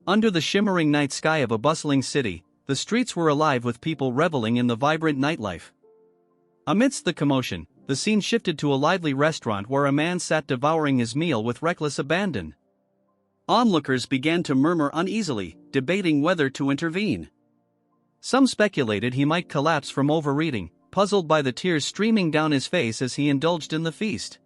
Under the shimmering night sky of a bustling city, the streets were alive with people reveling in the vibrant nightlife. Amidst the commotion, the scene shifted to a lively restaurant where a man sat devouring his meal with reckless abandon. Onlookers began to murmur uneasily, debating whether to intervene. Some speculated he might collapse from overeating, puzzled by the tears streaming down his face as he indulged in the feast.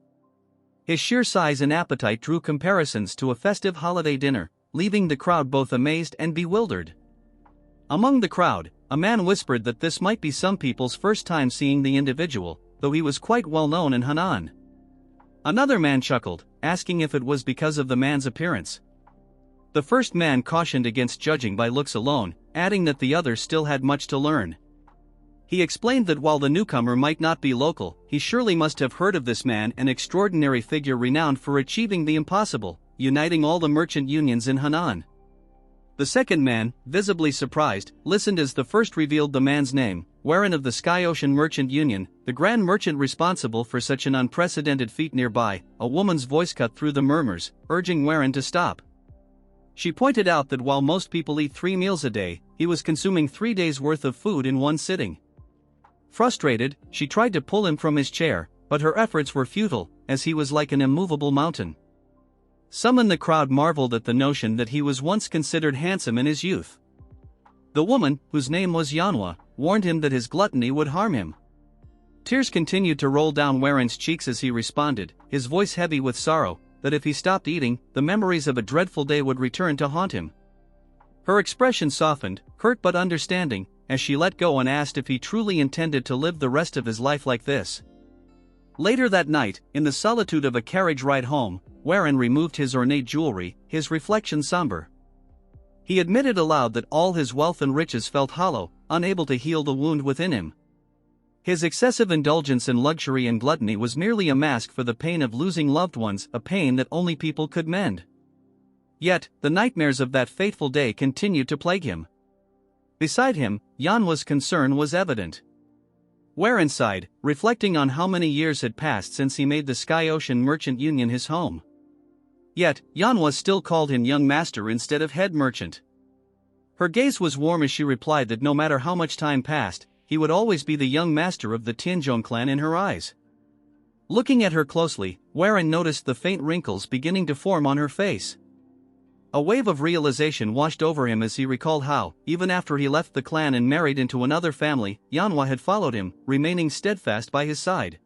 His sheer size and appetite drew comparisons to a festive holiday dinner, leaving the crowd both amazed and bewildered. Among the crowd, a man whispered that this might be some people's first time seeing the individual, though he was quite well known in Henan. Another man chuckled, asking if it was because of the man's appearance. The first man cautioned against judging by looks alone, adding that the others still had much to learn. He explained that while the newcomer might not be local, he surely must have heard of this man, an extraordinary figure renowned for achieving the impossible, uniting all the merchant unions in Henan. The second man, visibly surprised, listened as the first revealed the man's name, Warren of the Sky Ocean Merchant Union, the grand merchant responsible for such an unprecedented feat. Nearby, a woman's voice cut through the murmurs, urging Warren to stop. She pointed out that while most people eat 3 meals a day, he was consuming 3 days' worth of food in one sitting. Frustrated, she tried to pull him from his chair, but her efforts were futile, as he was like an immovable mountain. Some in the crowd marveled at the notion that he was once considered handsome in his youth. The woman, whose name was Yanhwa, warned him that his gluttony would harm him. Tears continued to roll down Warren's cheeks as he responded, his voice heavy with sorrow, that if he stopped eating, the memories of a dreadful day would return to haunt him. Her expression softened, hurt but understanding, as she let go and asked if he truly intended to live the rest of his life like this. Later that night, in the solitude of a carriage ride home, Warren removed his ornate jewelry, his reflection somber. He admitted aloud that all his wealth and riches felt hollow, unable to heal the wound within him. His excessive indulgence in luxury and gluttony was merely a mask for the pain of losing loved ones, a pain that only people could mend. Yet, the nightmares of that fateful day continued to plague him. Beside him, Yanhwa's concern was evident. Warren sighed, reflecting on how many years had passed since he made the Sky Ocean Merchant Union his home. Yet, Yanhwa still called him young master instead of head merchant. Her gaze was warm as she replied that no matter how much time passed, he would always be the young master of the Tianzhong clan in her eyes. Looking at her closely, Warren noticed the faint wrinkles beginning to form on her face. A wave of realization washed over him as he recalled how, even after he left the clan and married into another family, Yanhwa had followed him, remaining steadfast by his side.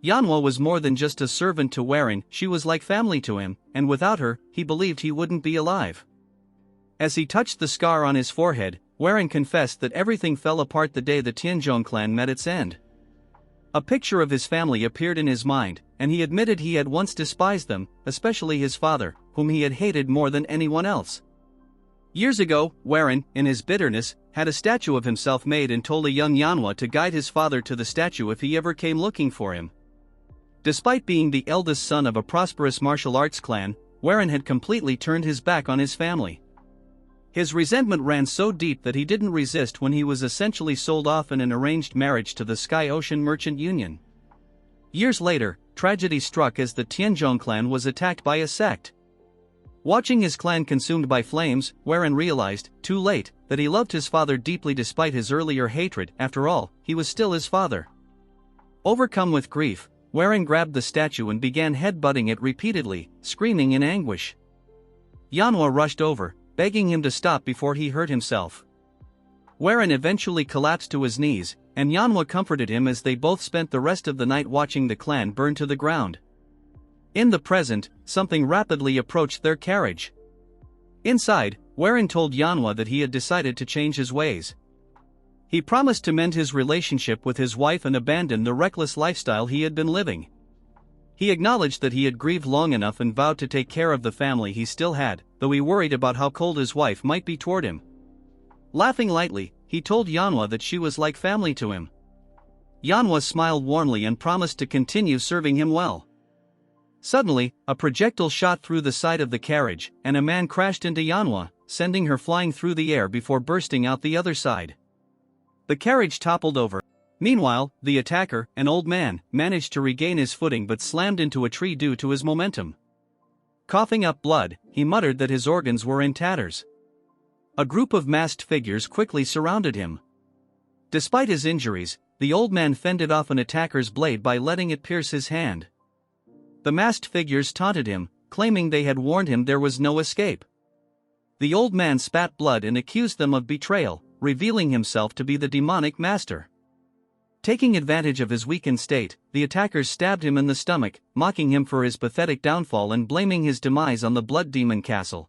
Yanhwa was more than just a servant to Warren, she was like family to him, and without her, he believed he wouldn't be alive. As he touched the scar on his forehead, Warren confessed that everything fell apart the day the Tianzhong clan met its end. A picture of his family appeared in his mind, and he admitted he had once despised them, especially his father, whom he had hated more than anyone else. Years ago, Warren, in his bitterness, had a statue of himself made and told a young Yanhwa to guide his father to the statue if he ever came looking for him. Despite being the eldest son of a prosperous martial arts clan, Warren had completely turned his back on his family. His resentment ran so deep that he didn't resist when he was essentially sold off in an arranged marriage to the Sky Ocean Merchant Union. Years later, tragedy struck as the Tianzhong clan was attacked by a sect. Watching his clan consumed by flames, Warren realized, too late, that he loved his father deeply despite his earlier hatred. After all, he was still his father. Overcome with grief, Warren grabbed the statue and began headbutting it repeatedly, screaming in anguish. Yanhwa rushed over, begging him to stop before he hurt himself. Warren eventually collapsed to his knees, and Yanhwa comforted him as they both spent the rest of the night watching the clan burn to the ground. In the present, something rapidly approached their carriage. Inside, Warren told Yanhwa that he had decided to change his ways. He promised to mend his relationship with his wife and abandon the reckless lifestyle he had been living. He acknowledged that he had grieved long enough and vowed to take care of the family he still had, though he worried about how cold his wife might be toward him. Laughing lightly, he told Yanhwa that she was like family to him. Yanhwa smiled warmly and promised to continue serving him well. Suddenly, a projectile shot through the side of the carriage, and a man crashed into Yanhwa, sending her flying through the air before bursting out the other side. The carriage toppled over. Meanwhile, the attacker, an old man, managed to regain his footing but slammed into a tree due to his momentum. Coughing up blood, he muttered that his organs were in tatters. A group of masked figures quickly surrounded him. Despite his injuries, the old man fended off an attacker's blade by letting it pierce his hand. The masked figures taunted him, claiming they had warned him there was no escape. The old man spat blood and accused them of betrayal, revealing himself to be the demonic master. Taking advantage of his weakened state, the attackers stabbed him in the stomach, mocking him for his pathetic downfall and blaming his demise on the blood demon castle.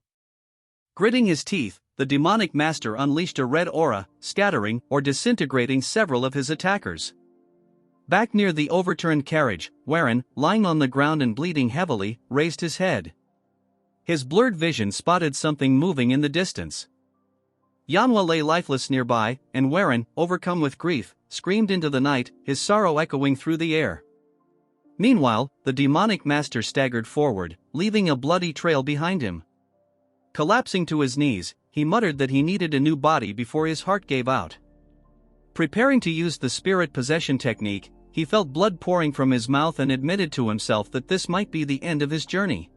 Gritting his teeth, the demonic master unleashed a red aura, scattering or disintegrating several of his attackers. Back near the overturned carriage, Warren, lying on the ground and bleeding heavily, raised his head. His blurred vision spotted something moving in the distance. Yanhwa lay lifeless nearby, and Warren, overcome with grief, screamed into the night, his sorrow echoing through the air. Meanwhile, the demonic master staggered forward, leaving a bloody trail behind him. Collapsing to his knees, he muttered that he needed a new body before his heart gave out. Preparing to use the spirit possession technique, he felt blood pouring from his mouth and admitted to himself that this might be the end of his journey.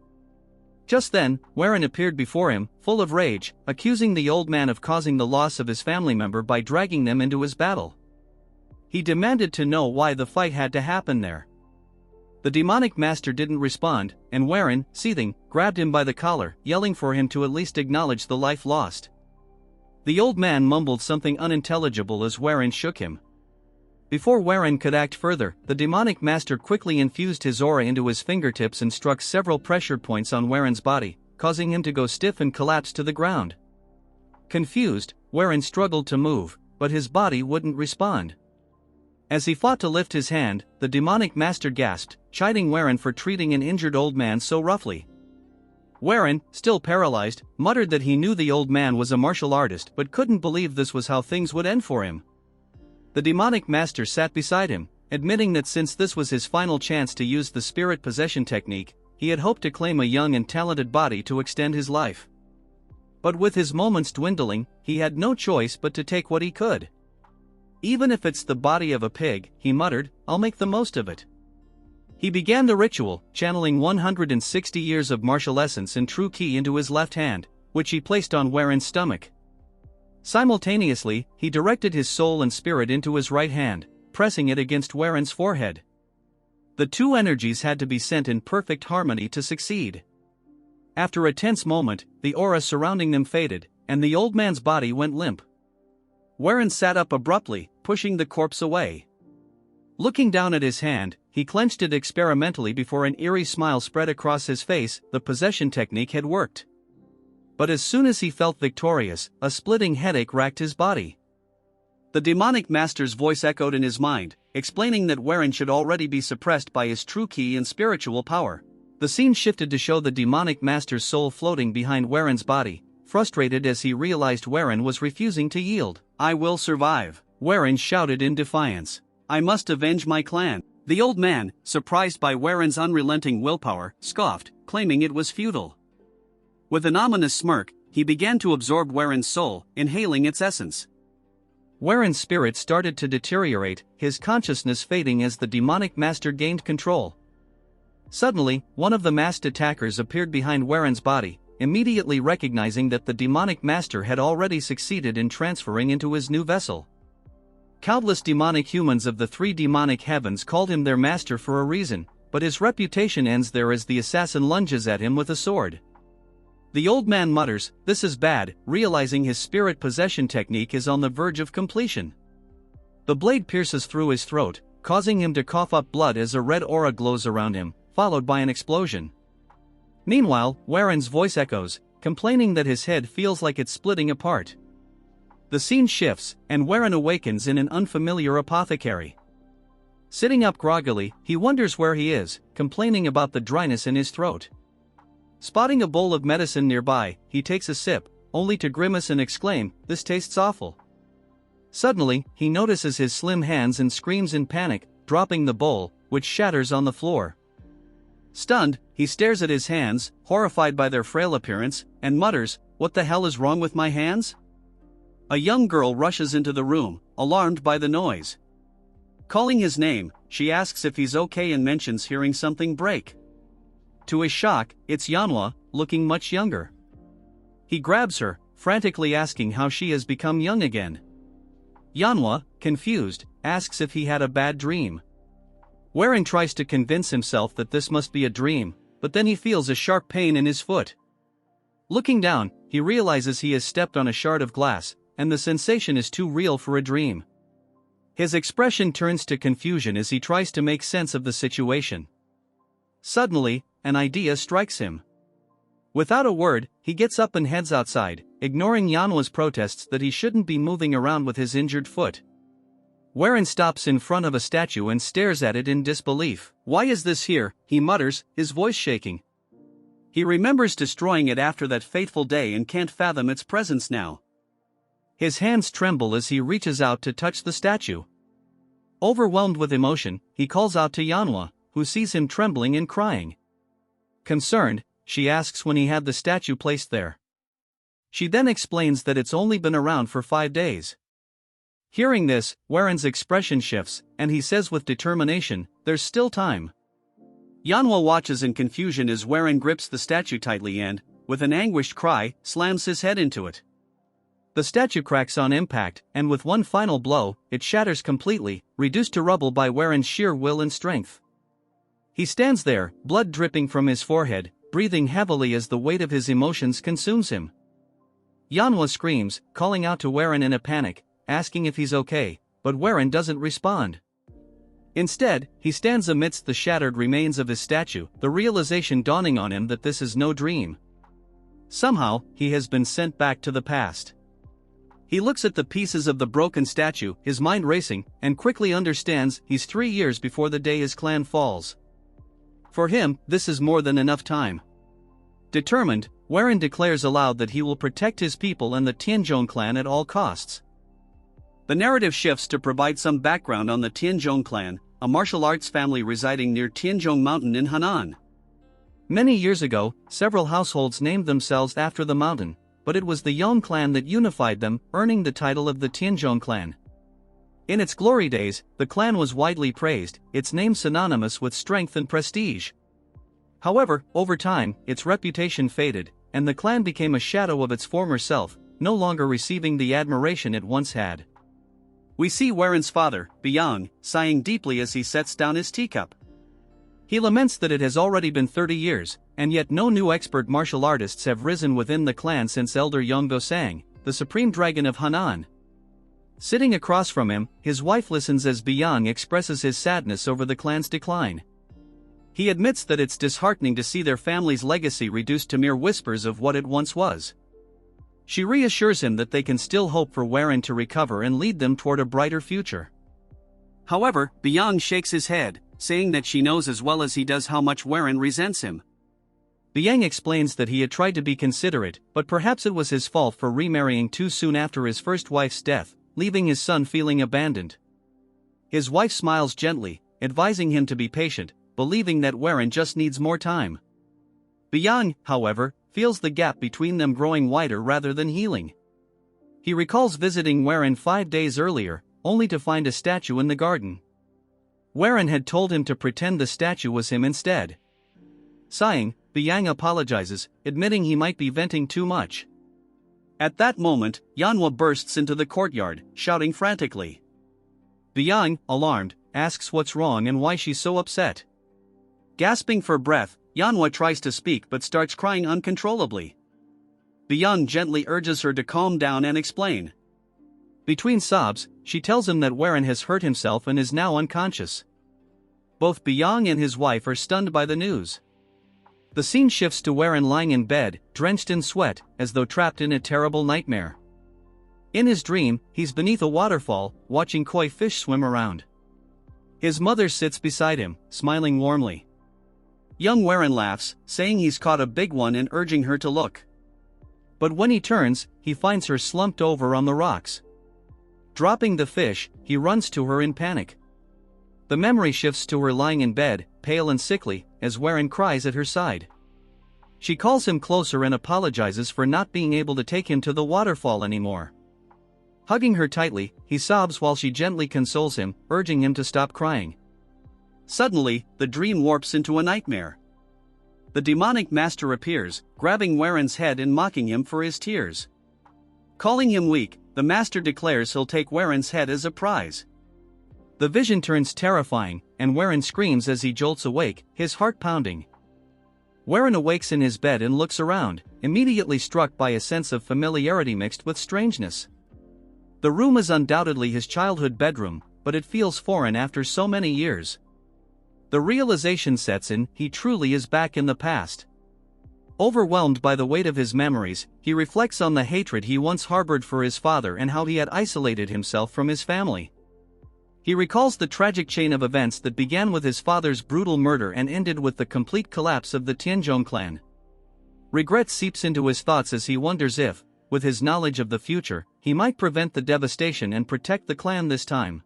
Just then, Warren appeared before him, full of rage, accusing the old man of causing the loss of his family member by dragging them into his battle. He demanded to know why the fight had to happen there. The demonic master didn't respond, and Warren, seething, grabbed him by the collar, yelling for him to at least acknowledge the life lost. The old man mumbled something unintelligible as Warren shook him. Before Warren could act further, the demonic master quickly infused his aura into his fingertips and struck several pressure points on Warren's body, causing him to go stiff and collapse to the ground. Confused, Warren struggled to move, but his body wouldn't respond. As he fought to lift his hand, the demonic master gasped, chiding Warren for treating an injured old man so roughly. Warren, still paralyzed, muttered that he knew the old man was a martial artist but couldn't believe this was how things would end for him. The demonic master sat beside him, admitting that since this was his final chance to use the spirit possession technique, he had hoped to claim a young and talented body to extend his life. But with his moments dwindling, he had no choice but to take what he could. Even if it's the body of a pig, he muttered, I'll make the most of it. He began the ritual, channeling 160 years of martial essence and true ki into his left hand, which he placed on Warren's stomach. Simultaneously, he directed his soul and spirit into his right hand, pressing it against Warren's forehead. The two energies had to be sent in perfect harmony to succeed. After a tense moment, the aura surrounding them faded, and the old man's body went limp. Warren sat up abruptly, pushing the corpse away. Looking down at his hand, he clenched it experimentally before an eerie smile spread across his face. The possession technique had worked. But as soon as he felt victorious, a splitting headache racked his body. The demonic master's voice echoed in his mind, explaining that Warren should already be suppressed by his true ki and spiritual power. The scene shifted to show the demonic master's soul floating behind Warren's body, frustrated as he realized Warren was refusing to yield. I will survive, Warren shouted in defiance. I must avenge my clan. The old man, surprised by Warren's unrelenting willpower, scoffed, claiming it was futile. With an ominous smirk, he began to absorb Warren's soul, inhaling its essence. Warren's spirit started to deteriorate, his consciousness fading as the demonic master gained control. Suddenly, one of the masked attackers appeared behind Warren's body, immediately recognizing that the demonic master had already succeeded in transferring into his new vessel. Countless demonic humans of the three demonic heavens called him their master for a reason, but his reputation ends there as the assassin lunges at him with a sword. The old man mutters, "This is bad," realizing his spirit possession technique is on the verge of completion. The blade pierces through his throat, causing him to cough up blood as a red aura glows around him, followed by an explosion. Meanwhile, Warren's voice echoes, complaining that his head feels like it's splitting apart. The scene shifts, and Warren awakens in an unfamiliar apothecary. Sitting up groggily, he wonders where he is, complaining about the dryness in his throat. Spotting a bowl of medicine nearby, he takes a sip, only to grimace and exclaim, "This tastes awful." Suddenly, he notices his slim hands and screams in panic, dropping the bowl, which shatters on the floor. Stunned, he stares at his hands, horrified by their frail appearance, and mutters, "What the hell is wrong with my hands?" A young girl rushes into the room, alarmed by the noise. Calling his name, she asks if he's okay and mentions hearing something break. To his shock, it's Manhwa, looking much younger. He grabs her, frantically asking how she has become young again. Manhwa, confused, asks if he had a bad dream. Warren tries to convince himself that this must be a dream, but then he feels a sharp pain in his foot. Looking down, he realizes he has stepped on a shard of glass, and the sensation is too real for a dream. His expression turns to confusion as he tries to make sense of the situation. Suddenly, an idea strikes him. Without a word, he gets up and heads outside, ignoring Manhwa's protests that he shouldn't be moving around with his injured foot. Warren stops in front of a statue and stares at it in disbelief. "Why is this here?" he mutters, his voice shaking. He remembers destroying it after that fateful day and can't fathom its presence now. His hands tremble as he reaches out to touch the statue. Overwhelmed with emotion, he calls out to Manhwa, who sees him trembling and crying. Concerned, she asks when he had the statue placed there. She then explains that it's only been around for 5 days. Hearing this, Warren's expression shifts, and he says with determination, "There's still time." Manhwa watches in confusion as Warren grips the statue tightly and, with an anguished cry, slams his head into it. The statue cracks on impact, and with one final blow, it shatters completely, reduced to rubble by Warren's sheer will and strength. He stands there, blood dripping from his forehead, breathing heavily as the weight of his emotions consumes him. Manhwa screams, calling out to Warren in a panic, asking if he's okay, but Warren doesn't respond. Instead, he stands amidst the shattered remains of his statue, the realization dawning on him that this is no dream. Somehow, he has been sent back to the past. He looks at the pieces of the broken statue, his mind racing, and quickly understands he's 3 years before the day his clan falls. For him, this is more than enough time. Determined, Warren declares aloud that he will protect his people and the Tianzhong clan at all costs. The narrative shifts to provide some background on the Tianzhong clan, a martial arts family residing near Tianzhong Mountain in Henan. Many years ago, several households named themselves after the mountain, but it was the Yong clan that unified them, earning the title of the Tianzhong clan. In its glory days, the clan was widely praised, its name synonymous with strength and prestige. However, over time, its reputation faded, and the clan became a shadow of its former self, no longer receiving the admiration it once had. We see Warren's father, Yong, sighing deeply as he sets down his teacup. He laments that it has already been 30 years, and yet no new expert martial artists have risen within the clan since Elder Yong Gosang, the supreme dragon of Henan. Sitting across from him, his wife listens as Yong expresses his sadness over the clan's decline. He admits that it's disheartening to see their family's legacy reduced to mere whispers of what it once was. She reassures him that they can still hope for Warren to recover and lead them toward a brighter future. However, Yong shakes his head, saying that she knows as well as he does how much Warren resents him. Yong explains that he had tried to be considerate, but perhaps it was his fault for remarrying too soon after his first wife's death, leaving his son feeling abandoned. His wife smiles gently, advising him to be patient, believing that Warren just needs more time. Yong, however, feels the gap between them growing wider rather than healing. He recalls visiting Warren 5 days earlier, only to find a statue in the garden. Warren had told him to pretend the statue was him instead. Sighing, Yong apologizes, admitting he might be venting too much. At that moment, Manhwa bursts into the courtyard, shouting frantically. Yong, alarmed, asks what's wrong and why she's so upset. Gasping for breath, Manhwa tries to speak but starts crying uncontrollably. Yong gently urges her to calm down and explain. Between sobs, she tells him that Warren has hurt himself and is now unconscious. Both Yong and his wife are stunned by the news. The scene shifts to Warren lying in bed, drenched in sweat, as though trapped in a terrible nightmare. In his dream, he's beneath a waterfall, watching koi fish swim around. His mother sits beside him, smiling warmly. Young Warren laughs, saying he's caught a big one and urging her to look. But when he turns, he finds her slumped over on the rocks. Dropping the fish, he runs to her in panic. The memory shifts to her lying in bed, pale and sickly, as Warren cries at her side. She calls him closer and apologizes for not being able to take him to the waterfall anymore. Hugging her tightly, he sobs while she gently consoles him, urging him to stop crying. Suddenly, the dream warps into a nightmare. the demonic master appears, grabbing Waren's head and mocking him for his tears. Calling him weak, the master declares he'll take Waren's head as a prize. The vision turns terrifying, and Waren screams as he jolts awake, his heart pounding. Waren awakes in his bed and looks around, immediately struck by a sense of familiarity mixed with strangeness. The room is undoubtedly his childhood bedroom, but it feels foreign after so many years. The realization sets in, he truly is back in the past. Overwhelmed by the weight of his memories, he reflects on the hatred he once harbored for his father and how he had isolated himself from his family. He recalls the tragic chain of events that began with his father's brutal murder and ended with the complete collapse of the Tianzhong clan. Regret seeps into his thoughts as he wonders if, with his knowledge of the future, he might prevent the devastation and protect the clan this time.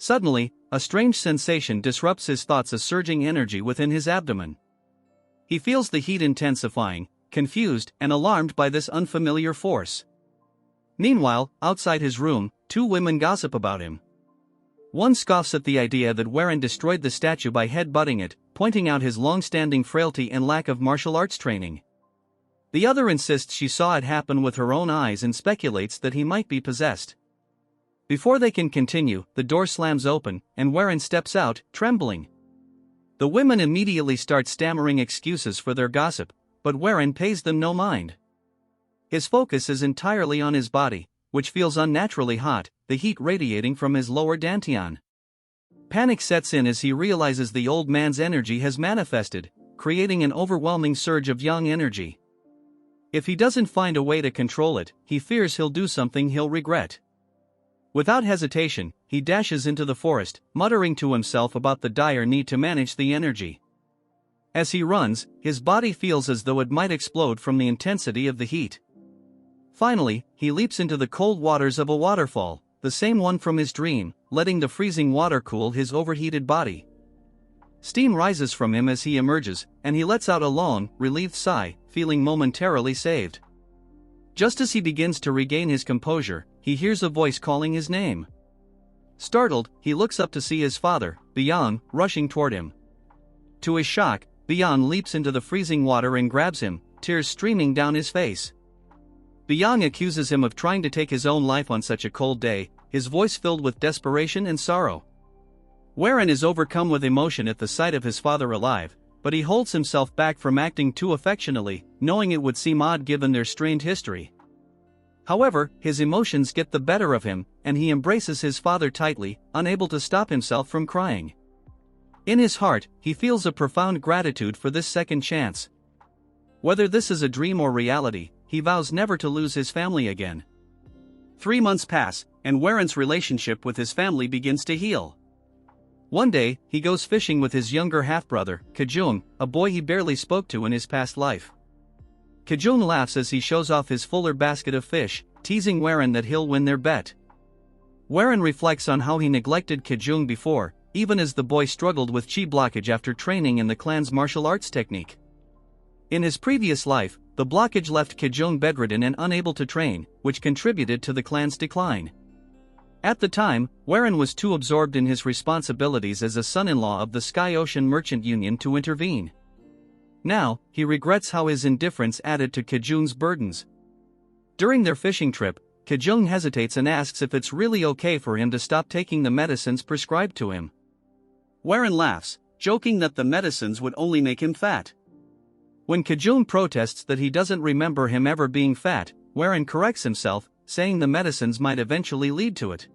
Suddenly, a strange sensation disrupts his thoughts, a surging energy within his abdomen. He feels the heat intensifying, confused and alarmed by this unfamiliar force. Meanwhile, outside his room, two women gossip about him. One scoffs at the idea that Waren destroyed the statue by headbutting it, pointing out his long-standing frailty and lack of martial arts training. The other insists she saw it happen with her own eyes and speculates that he might be possessed. Before they can continue, the door slams open, and Waren steps out, trembling. The women immediately start stammering excuses for their gossip, but Waren pays them no mind. His focus is entirely on his body, which feels unnaturally hot, the heat radiating from his lower dantian. Panic sets in as he realizes the old man's energy has manifested, creating an overwhelming surge of Yang energy. If he doesn't find a way to control it, he fears he'll do something he'll regret. Without hesitation, he dashes into the forest, muttering to himself about the dire need to manage the energy. As he runs, his body feels as though it might explode from the intensity of the heat. Finally, he leaps into the cold waters of a waterfall, the same one from his dream, letting the freezing water cool his overheated body. Steam rises from him as he emerges, and he lets out a long, relieved sigh, feeling momentarily saved. Just as he begins to regain his composure, he hears a voice calling his name. Startled, he looks up to see his father, Yong, rushing toward him. To his shock, Yong leaps into the freezing water and grabs him, tears streaming down his face. Yong accuses him of trying to take his own life on such a cold day, his voice filled with desperation and sorrow. Waren is overcome with emotion at the sight of his father alive, but he holds himself back from acting too affectionately, knowing it would seem odd given their strained history. However, his emotions get the better of him, and he embraces his father tightly, unable to stop himself from crying. In his heart, he feels a profound gratitude for this second chance. Whether this is a dream or reality, he vows never to lose his family again. 3 months pass, and Waren's relationship with his family begins to heal. One day, he goes fishing with his younger half-brother, Kajung, a boy he barely spoke to in his past life. Kajung laughs as he shows off his fuller basket of fish, teasing Waren that he'll win their bet. Waren reflects on how he neglected Kajung before, even as the boy struggled with chi blockage after training in the clan's martial arts technique. In his previous life, the blockage left Kajung bedridden and unable to train, which contributed to the clan's decline. At the time, Waren was too absorbed in his responsibilities as a son-in-law of the Sky Ocean Merchant Union to intervene. Now, he regrets how his indifference added to Kajung's burdens. During their fishing trip, Kajung hesitates and asks if it's really okay for him to stop taking the medicines prescribed to him. Waren laughs, joking that the medicines would only make him fat. When Kajung protests that he doesn't remember him ever being fat, Waren corrects himself, saying the medicines might eventually lead to it.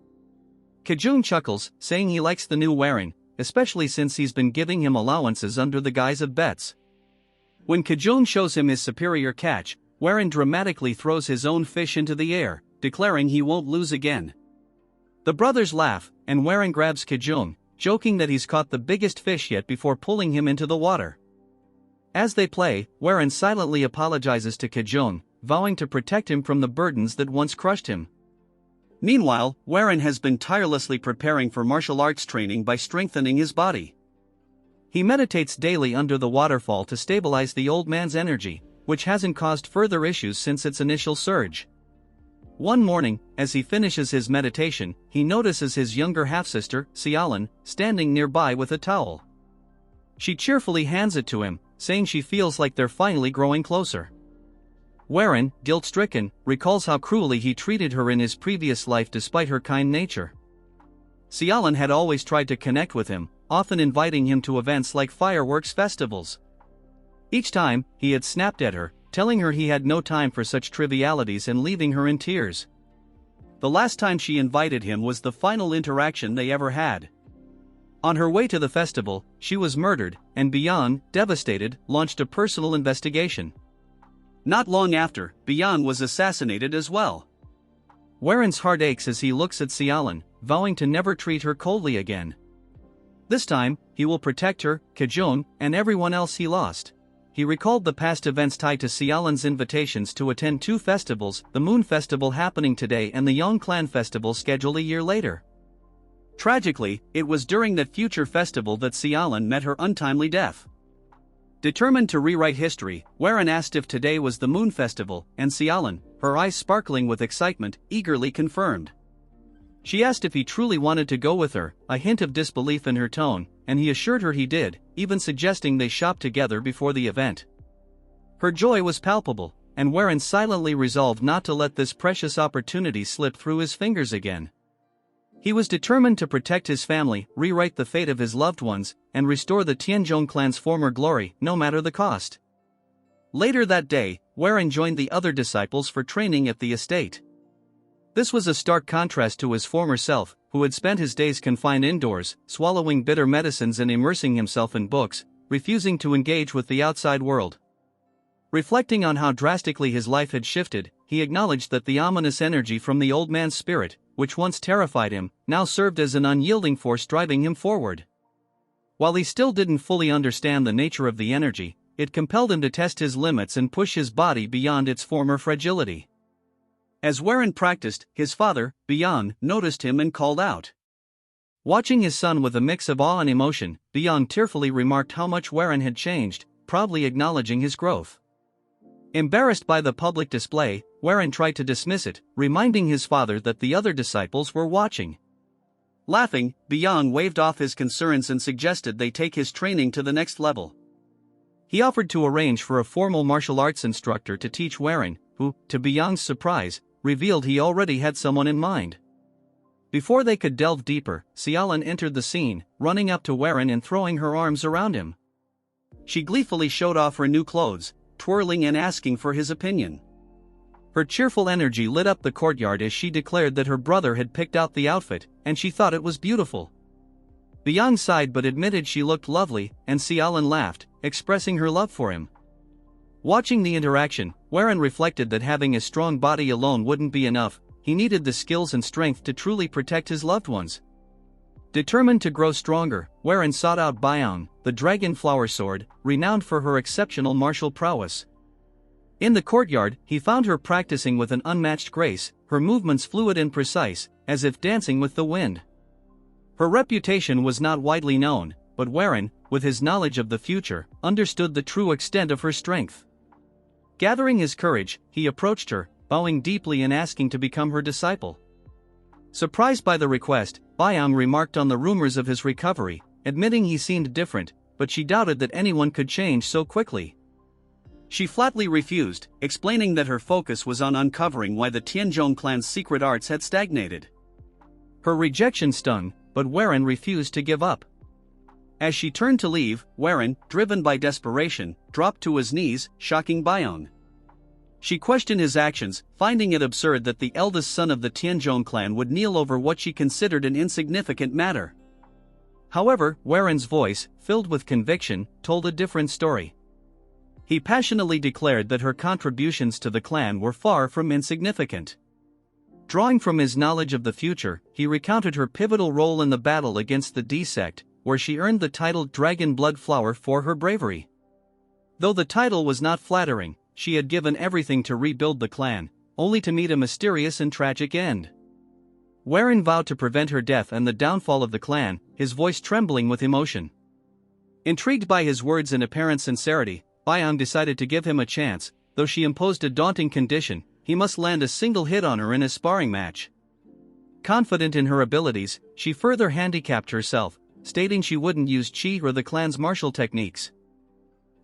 Kajung chuckles, saying he likes the new Waren, especially since he's been giving him allowances under the guise of bets. When Kajung shows him his superior catch, Waren dramatically throws his own fish into the air, declaring he won't lose again. The brothers laugh, and Waren grabs Kajung, joking that he's caught the biggest fish yet before pulling him into the water. As they play, Waren silently apologizes to Kajung, vowing to protect him from the burdens that once crushed him. Meanwhile, Waren has been tirelessly preparing for martial arts training by strengthening his body. He meditates daily under the waterfall to stabilize the old man's energy, which hasn't caused further issues since its initial surge. One morning, as he finishes his meditation, he notices his younger half-sister, Xiaolin, standing nearby with a towel. She cheerfully hands it to him, saying she feels like they're finally growing closer. Warren, guilt-stricken, recalls how cruelly he treated her in his previous life despite her kind nature. Sialan had always tried to connect with him, often inviting him to events like fireworks festivals. Each time, he had snapped at her, telling her he had no time for such trivialities and leaving her in tears. The last time she invited him was the final interaction they ever had. On her way to the festival, she was murdered, and Beyond, devastated, launched a personal investigation. Not long after, Beyond was assassinated as well. Warren's heart aches as he looks at Sialan, vowing to never treat her coldly again. This time, he will protect her, Kajong, and everyone else he lost. He recalled the past events tied to Sialan's invitations to attend 2 festivals, the Moon Festival happening today and the Yong Clan Festival scheduled a year later. Tragically, it was during that future festival that Sialan met her untimely death. Determined to rewrite history, Warren asked if today was the Moon Festival, and Sialan, her eyes sparkling with excitement, eagerly confirmed. She asked if he truly wanted to go with her, a hint of disbelief in her tone, and he assured her he did, even suggesting they shop together before the event. Her joy was palpable, and Warren silently resolved not to let this precious opportunity slip through his fingers again. He was determined to protect his family, rewrite the fate of his loved ones, and restore the Tianzhong clan's former glory, no matter the cost. Later that day, Warren joined the other disciples for training at the estate. This was a stark contrast to his former self, who had spent his days confined indoors, swallowing bitter medicines and immersing himself in books, refusing to engage with the outside world. Reflecting on how drastically his life had shifted, he acknowledged that the ominous energy from the old man's spirit, which once terrified him, now served as an unyielding force driving him forward. While he still didn't fully understand the nature of the energy, it compelled him to test his limits and push his body beyond its former fragility. As Warren practiced, his father, Beyond, noticed him and called out. Watching his son with a mix of awe and emotion, Beyond tearfully remarked how much Warren had changed, proudly acknowledging his growth. Embarrassed by the public display, Warren tried to dismiss it, reminding his father that the other disciples were watching. Laughing, Beyond waved off his concerns and suggested they take his training to the next level. He offered to arrange for a formal martial arts instructor to teach Warren, who, to Beyond's surprise, revealed he already had someone in mind. Before they could delve deeper, Sialan entered the scene, running up to Warren and throwing her arms around him. She gleefully showed off her new clothes, twirling and asking for his opinion. Her cheerful energy lit up the courtyard as she declared that her brother had picked out the outfit, and she thought it was beautiful. Beyond sighed but admitted she looked lovely, and Sialan laughed, expressing her love for him. Watching the interaction, Warren reflected that having a strong body alone wouldn't be enough, he needed the skills and strength to truly protect his loved ones. Determined to grow stronger, Warren sought out Byeong, the dragon flower sword, renowned for her exceptional martial prowess. In the courtyard, he found her practicing with an unmatched grace, her movements fluid and precise, as if dancing with the wind. Her reputation was not widely known, but Warren, with his knowledge of the future, understood the true extent of her strength. Gathering his courage, he approached her, bowing deeply and asking to become her disciple. Surprised by the request, Byeong remarked on the rumors of his recovery, admitting he seemed different, but she doubted that anyone could change so quickly. She flatly refused, explaining that her focus was on uncovering why the Tianzhong clan's secret arts had stagnated. Her rejection stung, but Warren refused to give up. As she turned to leave, Warren, driven by desperation, dropped to his knees, shocking Byeong. She questioned his actions, finding it absurd that the eldest son of the Tianzhong clan would kneel over what she considered an insignificant matter. However, Warren's voice, filled with conviction, told a different story. He passionately declared that her contributions to the clan were far from insignificant. Drawing from his knowledge of the future, he recounted her pivotal role in the battle against the D sect, where she earned the title Dragon Blood Flower for her bravery. Though the title was not flattering, she had given everything to rebuild the clan, only to meet a mysterious and tragic end. Warren vowed to prevent her death and the downfall of the clan, his voice trembling with emotion. Intrigued by his words and apparent sincerity, Byeong decided to give him a chance, though she imposed a daunting condition: he must land a single hit on her in a sparring match. Confident in her abilities, she further handicapped herself, stating she wouldn't use chi or the clan's martial techniques.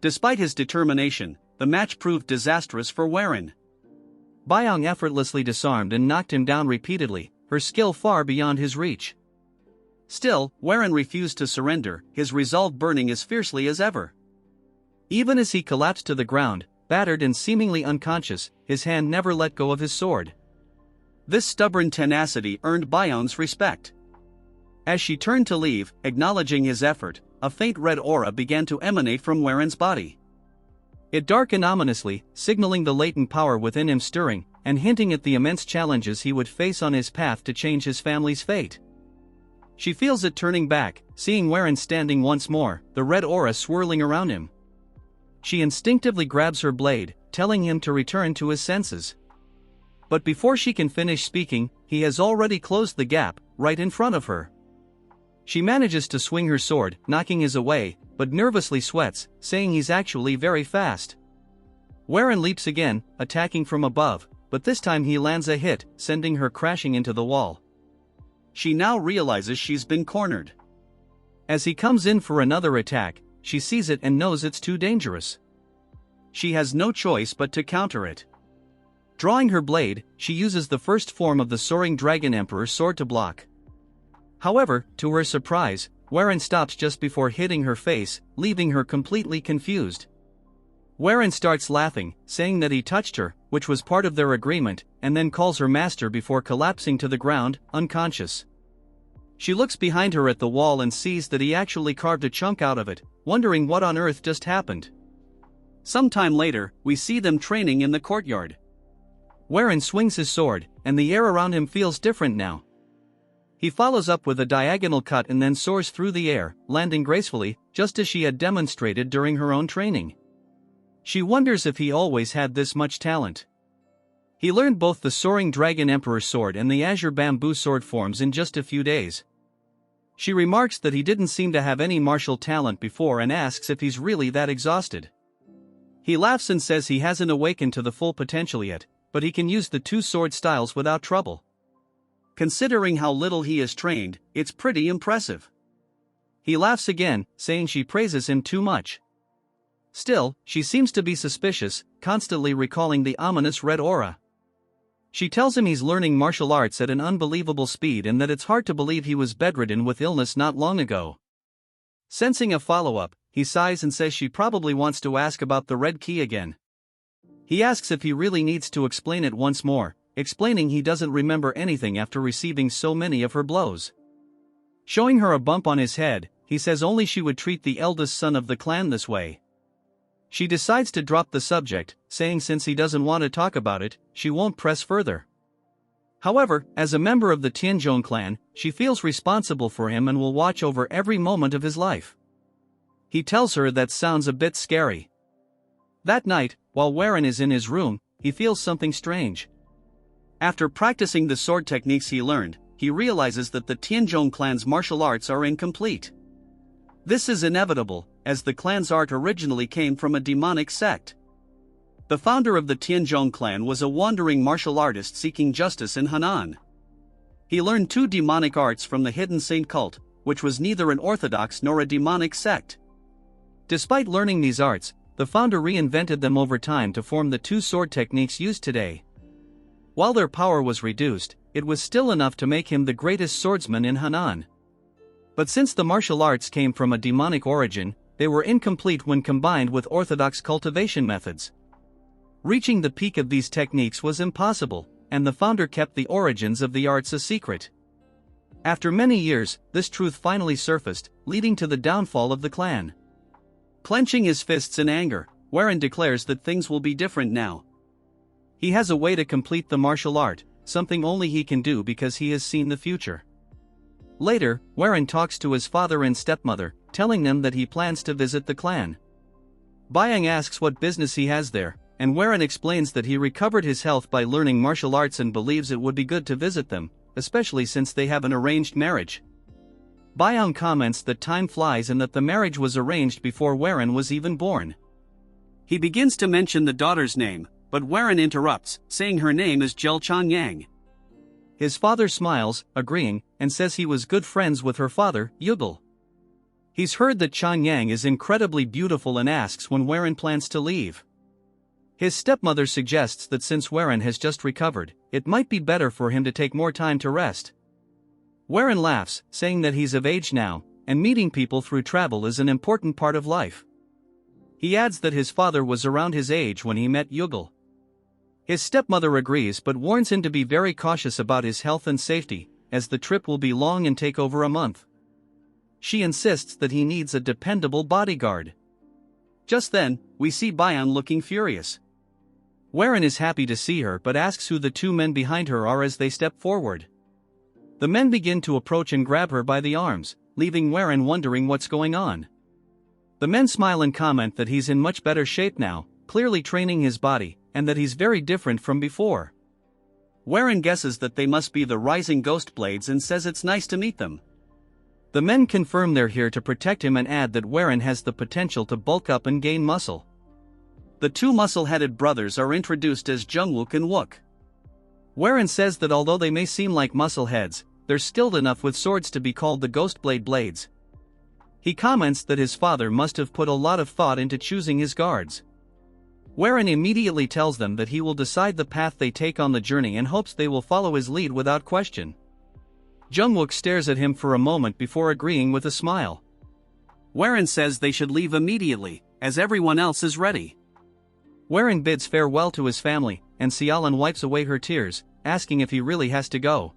Despite his determination, the match proved disastrous for Warren. Byung effortlessly disarmed and knocked him down repeatedly, her skill far beyond his reach. Still, Warren refused to surrender, his resolve burning as fiercely as ever. Even as he collapsed to the ground, battered and seemingly unconscious, his hand never let go of his sword. This stubborn tenacity earned Byung's respect. As she turned to leave, acknowledging his effort, a faint red aura began to emanate from Warren's body. It darkened ominously, signaling the latent power within him stirring, and hinting at the immense challenges he would face on his path to change his family's fate. She feels it turning back, seeing Warren standing once more, the red aura swirling around him. She instinctively grabs her blade, telling him to return to his senses. But before she can finish speaking, he has already closed the gap, right in front of her. She manages to swing her sword, knocking his away, but nervously sweats, saying he's actually very fast. Warren leaps again, attacking from above, but this time he lands a hit, sending her crashing into the wall. She now realizes she's been cornered. As he comes in for another attack, she sees it and knows it's too dangerous. She has no choice but to counter it. Drawing her blade, she uses the first form of the Soaring Dragon Emperor's sword to block. However, to her surprise, Warren stops just before hitting her face, leaving her completely confused. Warren starts laughing, saying that he touched her, which was part of their agreement, and then calls her master before collapsing to the ground, unconscious. She looks behind her at the wall and sees that he actually carved a chunk out of it, wondering what on earth just happened. Sometime later, we see them training in the courtyard. Warren swings his sword, and the air around him feels different now. He follows up with a diagonal cut and then soars through the air, landing gracefully, just as she had demonstrated during her own training. She wonders if he always had this much talent. He learned both the Soaring Dragon Emperor's sword and the Azure Bamboo sword forms in just a few days. She remarks that he didn't seem to have any martial talent before and asks if he's really that exhausted. He laughs and says he hasn't awakened to the full potential yet, but he can use the two sword styles without trouble. Considering how little he is trained, it's pretty impressive. He laughs again, saying she praises him too much. Still, she seems to be suspicious, constantly recalling the ominous red aura. She tells him he's learning martial arts at an unbelievable speed and that it's hard to believe he was bedridden with illness not long ago. Sensing a follow-up, he sighs and says she probably wants to ask about the red key again. He asks if he really needs to explain it once more, explaining he doesn't remember anything after receiving so many of her blows. Showing her a bump on his head, he says only she would treat the eldest son of the clan this way. She decides to drop the subject, saying since he doesn't want to talk about it, she won't press further. However, as a member of the Tianzhong clan, she feels responsible for him and will watch over every moment of his life. He tells her that sounds a bit scary. That night, while Warren is in his room, he feels something strange. After practicing the sword techniques he learned, he realizes that the Tianzhong clan's martial arts are incomplete. This is inevitable, as the clan's art originally came from a demonic sect. The founder of the Tianzhong clan was a wandering martial artist seeking justice in Henan. He learned two demonic arts from the hidden saint cult, which was neither an orthodox nor a demonic sect. Despite learning these arts, the founder reinvented them over time to form the two sword techniques used today. While their power was reduced, it was still enough to make him the greatest swordsman in Henan. But since the martial arts came from a demonic origin, they were incomplete when combined with orthodox cultivation methods. Reaching the peak of these techniques was impossible, and the founder kept the origins of the arts a secret. After many years, this truth finally surfaced, leading to the downfall of the clan. Clenching his fists in anger, Warren declares that things will be different now. He has a way to complete the martial art, something only he can do because he has seen the future. Later, Warren talks to his father and stepmother, telling them that he plans to visit the clan. Byung asks what business he has there, and Warren explains that he recovered his health by learning martial arts and believes it would be good to visit them, especially since they have an arranged marriage. Byung comments that time flies and that the marriage was arranged before Warren was even born. He begins to mention the daughter's name, but Warren interrupts, saying her name is Jel Changyang. His father smiles, agreeing, and says he was good friends with her father, Yugel. He's heard that Chanyang is incredibly beautiful and asks when Warren plans to leave. His stepmother suggests that since Warren has just recovered, it might be better for him to take more time to rest. Warren laughs, saying that he's of age now, and meeting people through travel is an important part of life. He adds that his father was around his age when he met Yugal. His stepmother agrees but warns him to be very cautious about his health and safety, as the trip will be long and take over a month. She insists that he needs a dependable bodyguard. Just then, we see Bayan looking furious. Warren is happy to see her but asks who the two men behind her are as they step forward. The men begin to approach and grab her by the arms, leaving Warren wondering what's going on. The men smile and comment that he's in much better shape now, clearly training his body, and that he's very different from before. Warren guesses that they must be the Rising Ghost Blades and says it's nice to meet them. The men confirm they're here to protect him and add that Warren has the potential to bulk up and gain muscle. The two muscle-headed brothers are introduced as Jungwook and Wook. Warren says that although they may seem like muscle-heads, they're skilled enough with swords to be called the Ghostblade Blades. He comments that his father must have put a lot of thought into choosing his guards. Warren immediately tells them that he will decide the path they take on the journey and hopes they will follow his lead without question. Jungwook stares at him for a moment before agreeing with a smile. Warren says they should leave immediately, as everyone else is ready. Warren bids farewell to his family, and Xiaolan wipes away her tears, asking if he really has to go.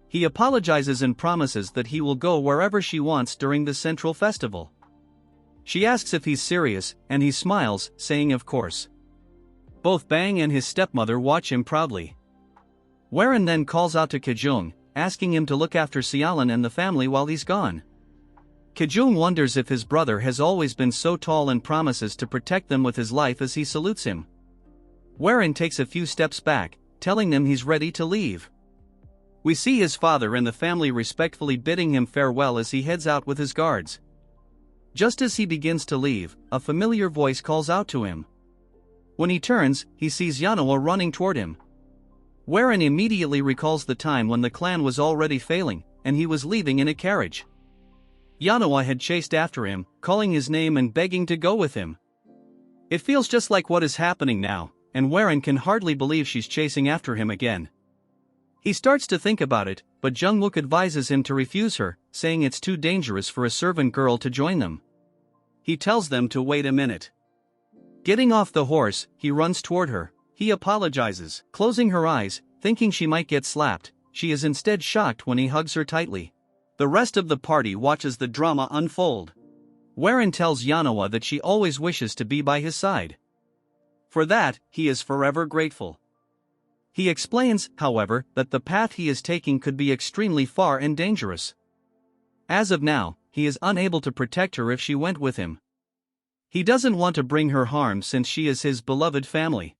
He apologizes and promises that he will go wherever she wants during the central festival. She asks if he's serious, and he smiles, saying of course. Both Bang and his stepmother watch him proudly. Warren then calls out to Kajung, asking him to look after Xiaolan and the family while he's gone. Kajung wonders if his brother has always been so tall and promises to protect them with his life as he salutes him. Warren takes a few steps back, telling them he's ready to leave. We see his father and the family respectfully bidding him farewell as he heads out with his guards. Just as he begins to leave, a familiar voice calls out to him. When he turns, he sees Yanoa running toward him. Warren immediately recalls the time when the clan was already failing, and he was leaving in a carriage. Yanoa had chased after him, calling his name and begging to go with him. It feels just like what is happening now, and Warren can hardly believe she's chasing after him again. He starts to think about it, but Jungwook advises him to refuse her, saying it's too dangerous for a servant girl to join them. He tells them to wait a minute. Getting off the horse, he runs toward her. He apologizes, closing her eyes, thinking she might get slapped. She is instead shocked when he hugs her tightly. The rest of the party watches the drama unfold. Warren tells Yanoa that she always wishes to be by his side. For that, he is forever grateful. He explains, however, that the path he is taking could be extremely far and dangerous. As of now, he is unable to protect her if she went with him. He doesn't want to bring her harm since she is his beloved family.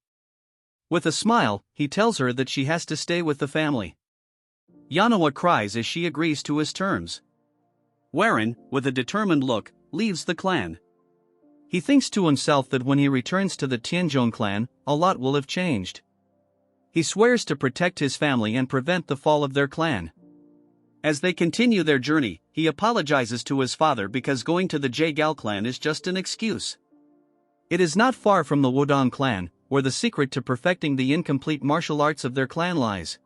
With a smile, he tells her that she has to stay with the family. Yanoa cries as she agrees to his terms. Warren, with a determined look, leaves the clan. He thinks to himself that when he returns to the Tianzhong clan, a lot will have changed. He swears to protect his family and prevent the fall of their clan. As they continue their journey, he apologizes to his father because going to the Jaegal clan is just an excuse. It is not far from the Wudong clan, where the secret to perfecting the incomplete martial arts of their clan lies.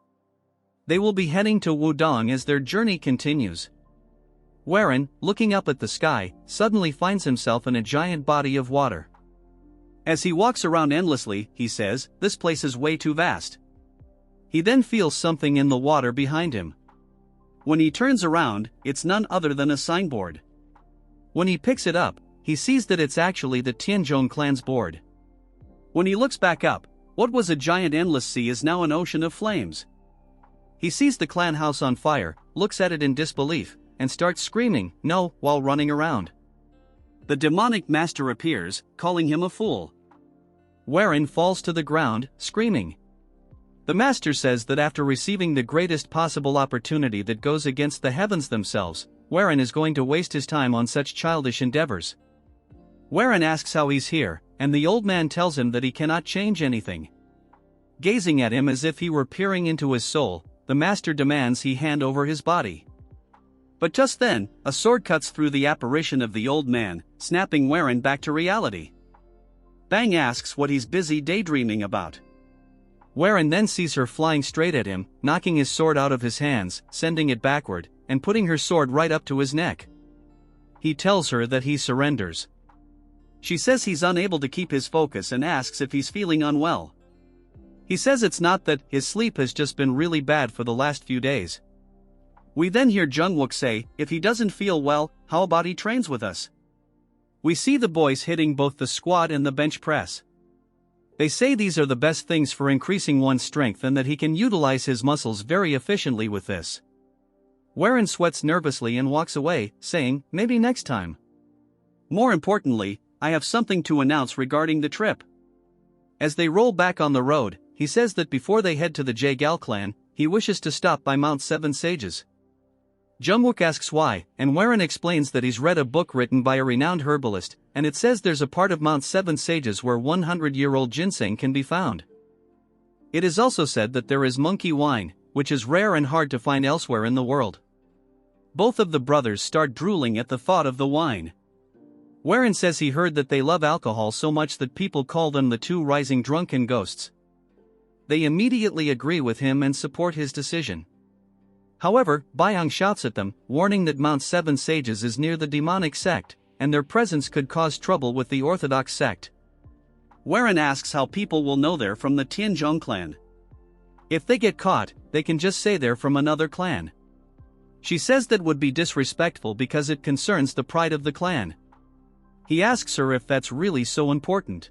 They will be heading to Wudong as their journey continues. Warren, looking up at the sky, suddenly finds himself in a giant body of water. As he walks around endlessly, he says, "This place is way too vast." He then feels something in the water behind him. When he turns around, it's none other than a signboard. When he picks it up, he sees that it's actually the Tianzhong clan's board. When he looks back up, what was a giant endless sea is now an ocean of flames. He sees the clan house on fire, looks at it in disbelief, and starts screaming, "No," while running around. The demonic master appears, calling him a fool. Warren falls to the ground, screaming. The master says that after receiving the greatest possible opportunity that goes against the heavens themselves, Warren is going to waste his time on such childish endeavors. Warren asks how he's here, and the old man tells him that he cannot change anything. Gazing at him as if he were peering into his soul, the master demands he hand over his body. But just then, a sword cuts through the apparition of the old man, snapping Warren back to reality. Bang asks what he's busy daydreaming about. Warren then sees her flying straight at him, knocking his sword out of his hands, sending it backward, and putting her sword right up to his neck. He tells her that he surrenders. She says he's unable to keep his focus and asks if he's feeling unwell. He says it's not that, his sleep has just been really bad for the last few days. We then hear Jungwook say, if he doesn't feel well, how about he trains with us? We see the boys hitting both the squat and the bench press. They say these are the best things for increasing one's strength and that he can utilize his muscles very efficiently with this. Warren sweats nervously and walks away, saying, maybe next time. More importantly, I have something to announce regarding the trip. As they roll back on the road, he says that before they head to the Jaegal clan, he wishes to stop by Mount Seven Sages. Jungwook asks why, and Warren explains that he's read a book written by a renowned herbalist, and it says there's a part of Mount Seven Sages where 100-year-old ginseng can be found. It is also said that there is monkey wine, which is rare and hard to find elsewhere in the world. Both of the brothers start drooling at the thought of the wine. Warren says he heard that they love alcohol so much that people call them the two rising drunken ghosts. They immediately agree with him and support his decision. However, Byung shouts at them, warning that Mount Seven Sages is near the demonic sect, and their presence could cause trouble with the orthodox sect. Warren asks how people will know they're from the Tianzhong clan. If they get caught, they can just say they're from another clan. She says that would be disrespectful because it concerns the pride of the clan. He asks her if that's really so important.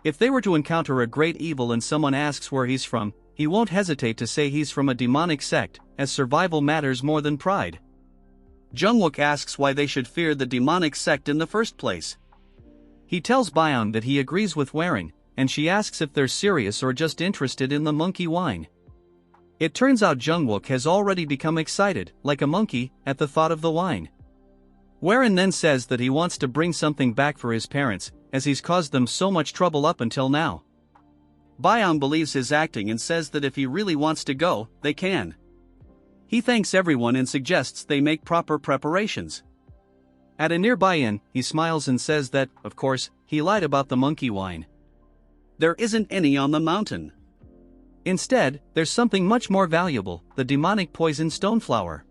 If they were to encounter a great evil and someone asks where he's from, he won't hesitate to say he's from a demonic sect, as survival matters more than pride. Jungwook asks why they should fear the demonic sect in the first place. He tells Byung that he agrees with Warren, and she asks if they're serious or just interested in the monkey wine. It turns out Jungwook has already become excited, like a monkey, at the thought of the wine. Warren then says that he wants to bring something back for his parents, as he's caused them so much trouble up until now. Byung believes his acting and says that if he really wants to go, they can. He thanks everyone and suggests they make proper preparations. At a nearby inn, he smiles and says that, of course, he lied about the monkey wine. There isn't any on the mountain. Instead, there's something much more valuable, the demonic poison stoneflower.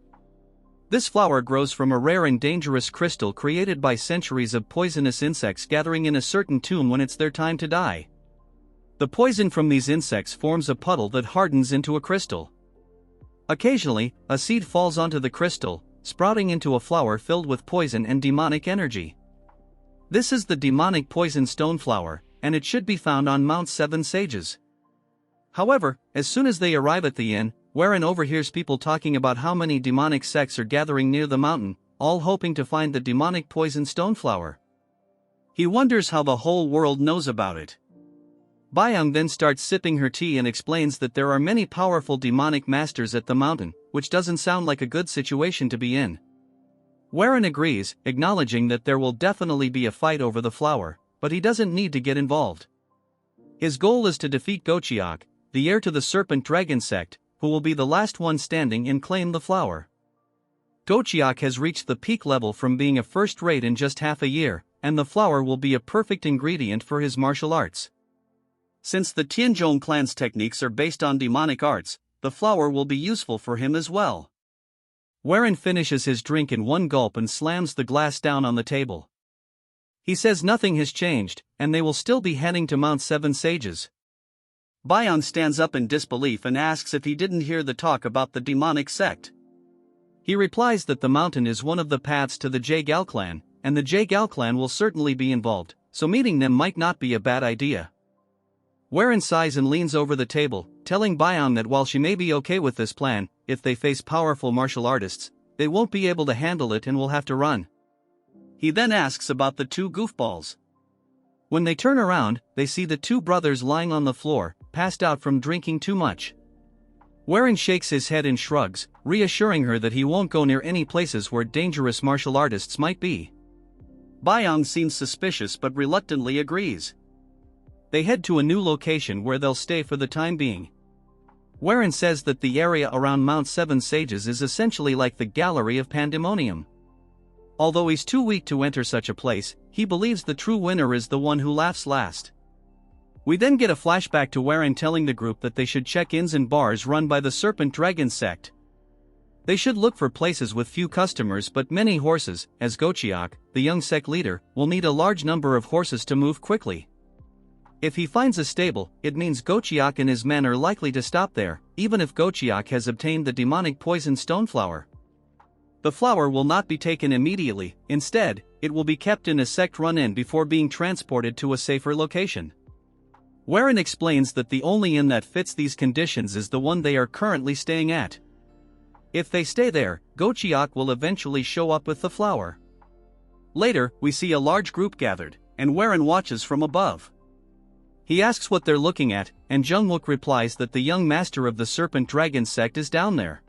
This flower grows from a rare and dangerous crystal created by centuries of poisonous insects gathering in a certain tomb when it's their time to die. The poison from these insects forms a puddle that hardens into a crystal. Occasionally, a seed falls onto the crystal, sprouting into a flower filled with poison and demonic energy. This is the demonic poison stoneflower, and it should be found on Mount Seven Sages. However, as soon as they arrive at the inn, Warren overhears people talking about how many demonic sects are gathering near the mountain, all hoping to find the demonic poison stoneflower. He wonders how the whole world knows about it. Byung then starts sipping her tea and explains that there are many powerful demonic masters at the mountain, which doesn't sound like a good situation to be in. Warren agrees, acknowledging that there will definitely be a fight over the flower, but he doesn't need to get involved. His goal is to defeat Gochiok, the heir to the Serpent Dragon sect, who will be the last one standing and claim the flower. Gochiok has reached the peak level from being a first-rate in just half a year, and the flower will be a perfect ingredient for his martial arts. Since the Tianzhong clan's techniques are based on demonic arts, the flower will be useful for him as well. Warren finishes his drink in one gulp and slams the glass down on the table. He says nothing has changed, and they will still be heading to Mount Seven Sages. Byung stands up in disbelief and asks if he didn't hear the talk about the demonic sect. He replies that the mountain is one of the paths to the Jaegal clan, and the Jaegal clan will certainly be involved, so meeting them might not be a bad idea. Warren sighs and leans over the table, telling Byung that while she may be okay with this plan, if they face powerful martial artists, they won't be able to handle it and will have to run. He then asks about the two goofballs. When they turn around, they see the two brothers lying on the floor, passed out from drinking too much. Warren shakes his head and shrugs, reassuring her that he won't go near any places where dangerous martial artists might be. Byung seems suspicious but reluctantly agrees. They head to a new location where they'll stay for the time being. Warren says that the area around Mount Seven Sages is essentially like the Gallery of Pandemonium. Although he's too weak to enter such a place, he believes the true winner is the one who laughs last. We then get a flashback to Warren telling the group that they should check inns and bars run by the Serpent Dragon sect. They should look for places with few customers but many horses, as Gochiak, the young sect leader, will need a large number of horses to move quickly. If he finds a stable, it means Gochiak and his men are likely to stop there, even if Gochiak has obtained the demonic poison stoneflower. The flower will not be taken immediately, instead, it will be kept in a sect-run inn before being transported to a safer location. Warren explains that the only inn that fits these conditions is the one they are currently staying at. If they stay there, Gochiak will eventually show up with the flower. Later, we see a large group gathered, and Warren watches from above. He asks what they're looking at, and Jungwook replies that the young master of the Serpent Dragon sect is down there.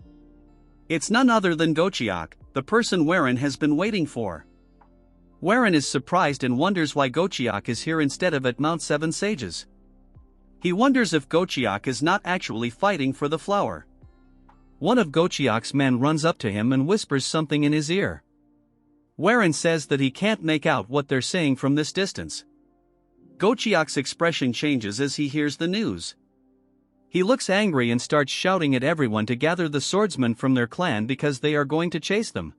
It's none other than Gochiak, the person Warren has been waiting for. Warren is surprised and wonders why Gochiak is here instead of at Mount Seven Sages. He wonders if Gochiak is not actually fighting for the flower. One of Gochiak's men runs up to him and whispers something in his ear. Warren says that he can't make out what they're saying from this distance. Gochiak's expression changes as he hears the news. He looks angry and starts shouting at everyone to gather the swordsmen from their clan because they are going to chase them.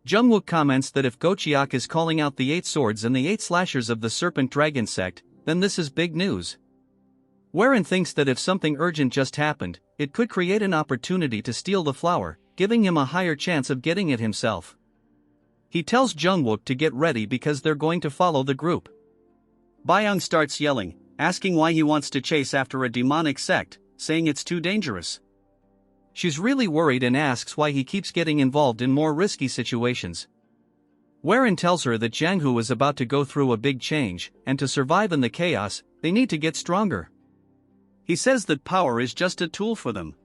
Jungwook comments that if Gochiak is calling out the 8 swords and the 8 slashers of the Serpent Dragon sect, then this is big news. Warren thinks that if something urgent just happened, it could create an opportunity to steal the flower, giving him a higher chance of getting it himself. He tells Jungwook to get ready because they're going to follow the group. Byung starts yelling, asking why he wants to chase after a demonic sect, saying it's too dangerous. She's really worried and asks why he keeps getting involved in more risky situations. Warren tells her that Janghu is about to go through a big change, and to survive in the chaos, they need to get stronger. He says that power is just a tool for them.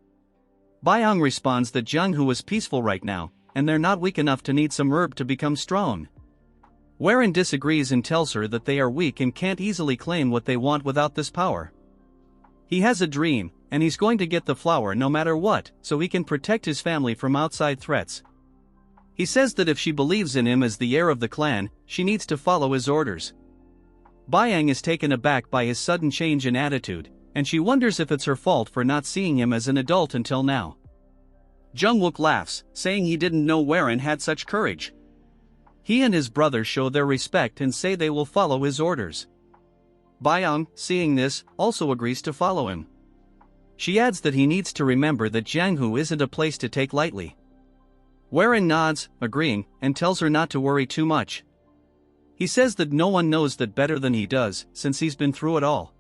Byung responds that Janghu is peaceful right now, and they're not weak enough to need some herb to become strong. Warren disagrees and tells her that they are weak and can't easily claim what they want without this power. He has a dream, and he's going to get the flower no matter what, so he can protect his family from outside threats. He says that if she believes in him as the heir of the clan, she needs to follow his orders. Byung is taken aback by his sudden change in attitude, and she wonders if it's her fault for not seeing him as an adult until now. Jungwook laughs, saying he didn't know Warren had such courage. He and his brother show their respect and say they will follow his orders. Byung, seeing this, also agrees to follow him. She adds that he needs to remember that Janghu isn't a place to take lightly. Warren nods, agreeing, and tells her not to worry too much. He says that no one knows that better than he does, since he's been through it all.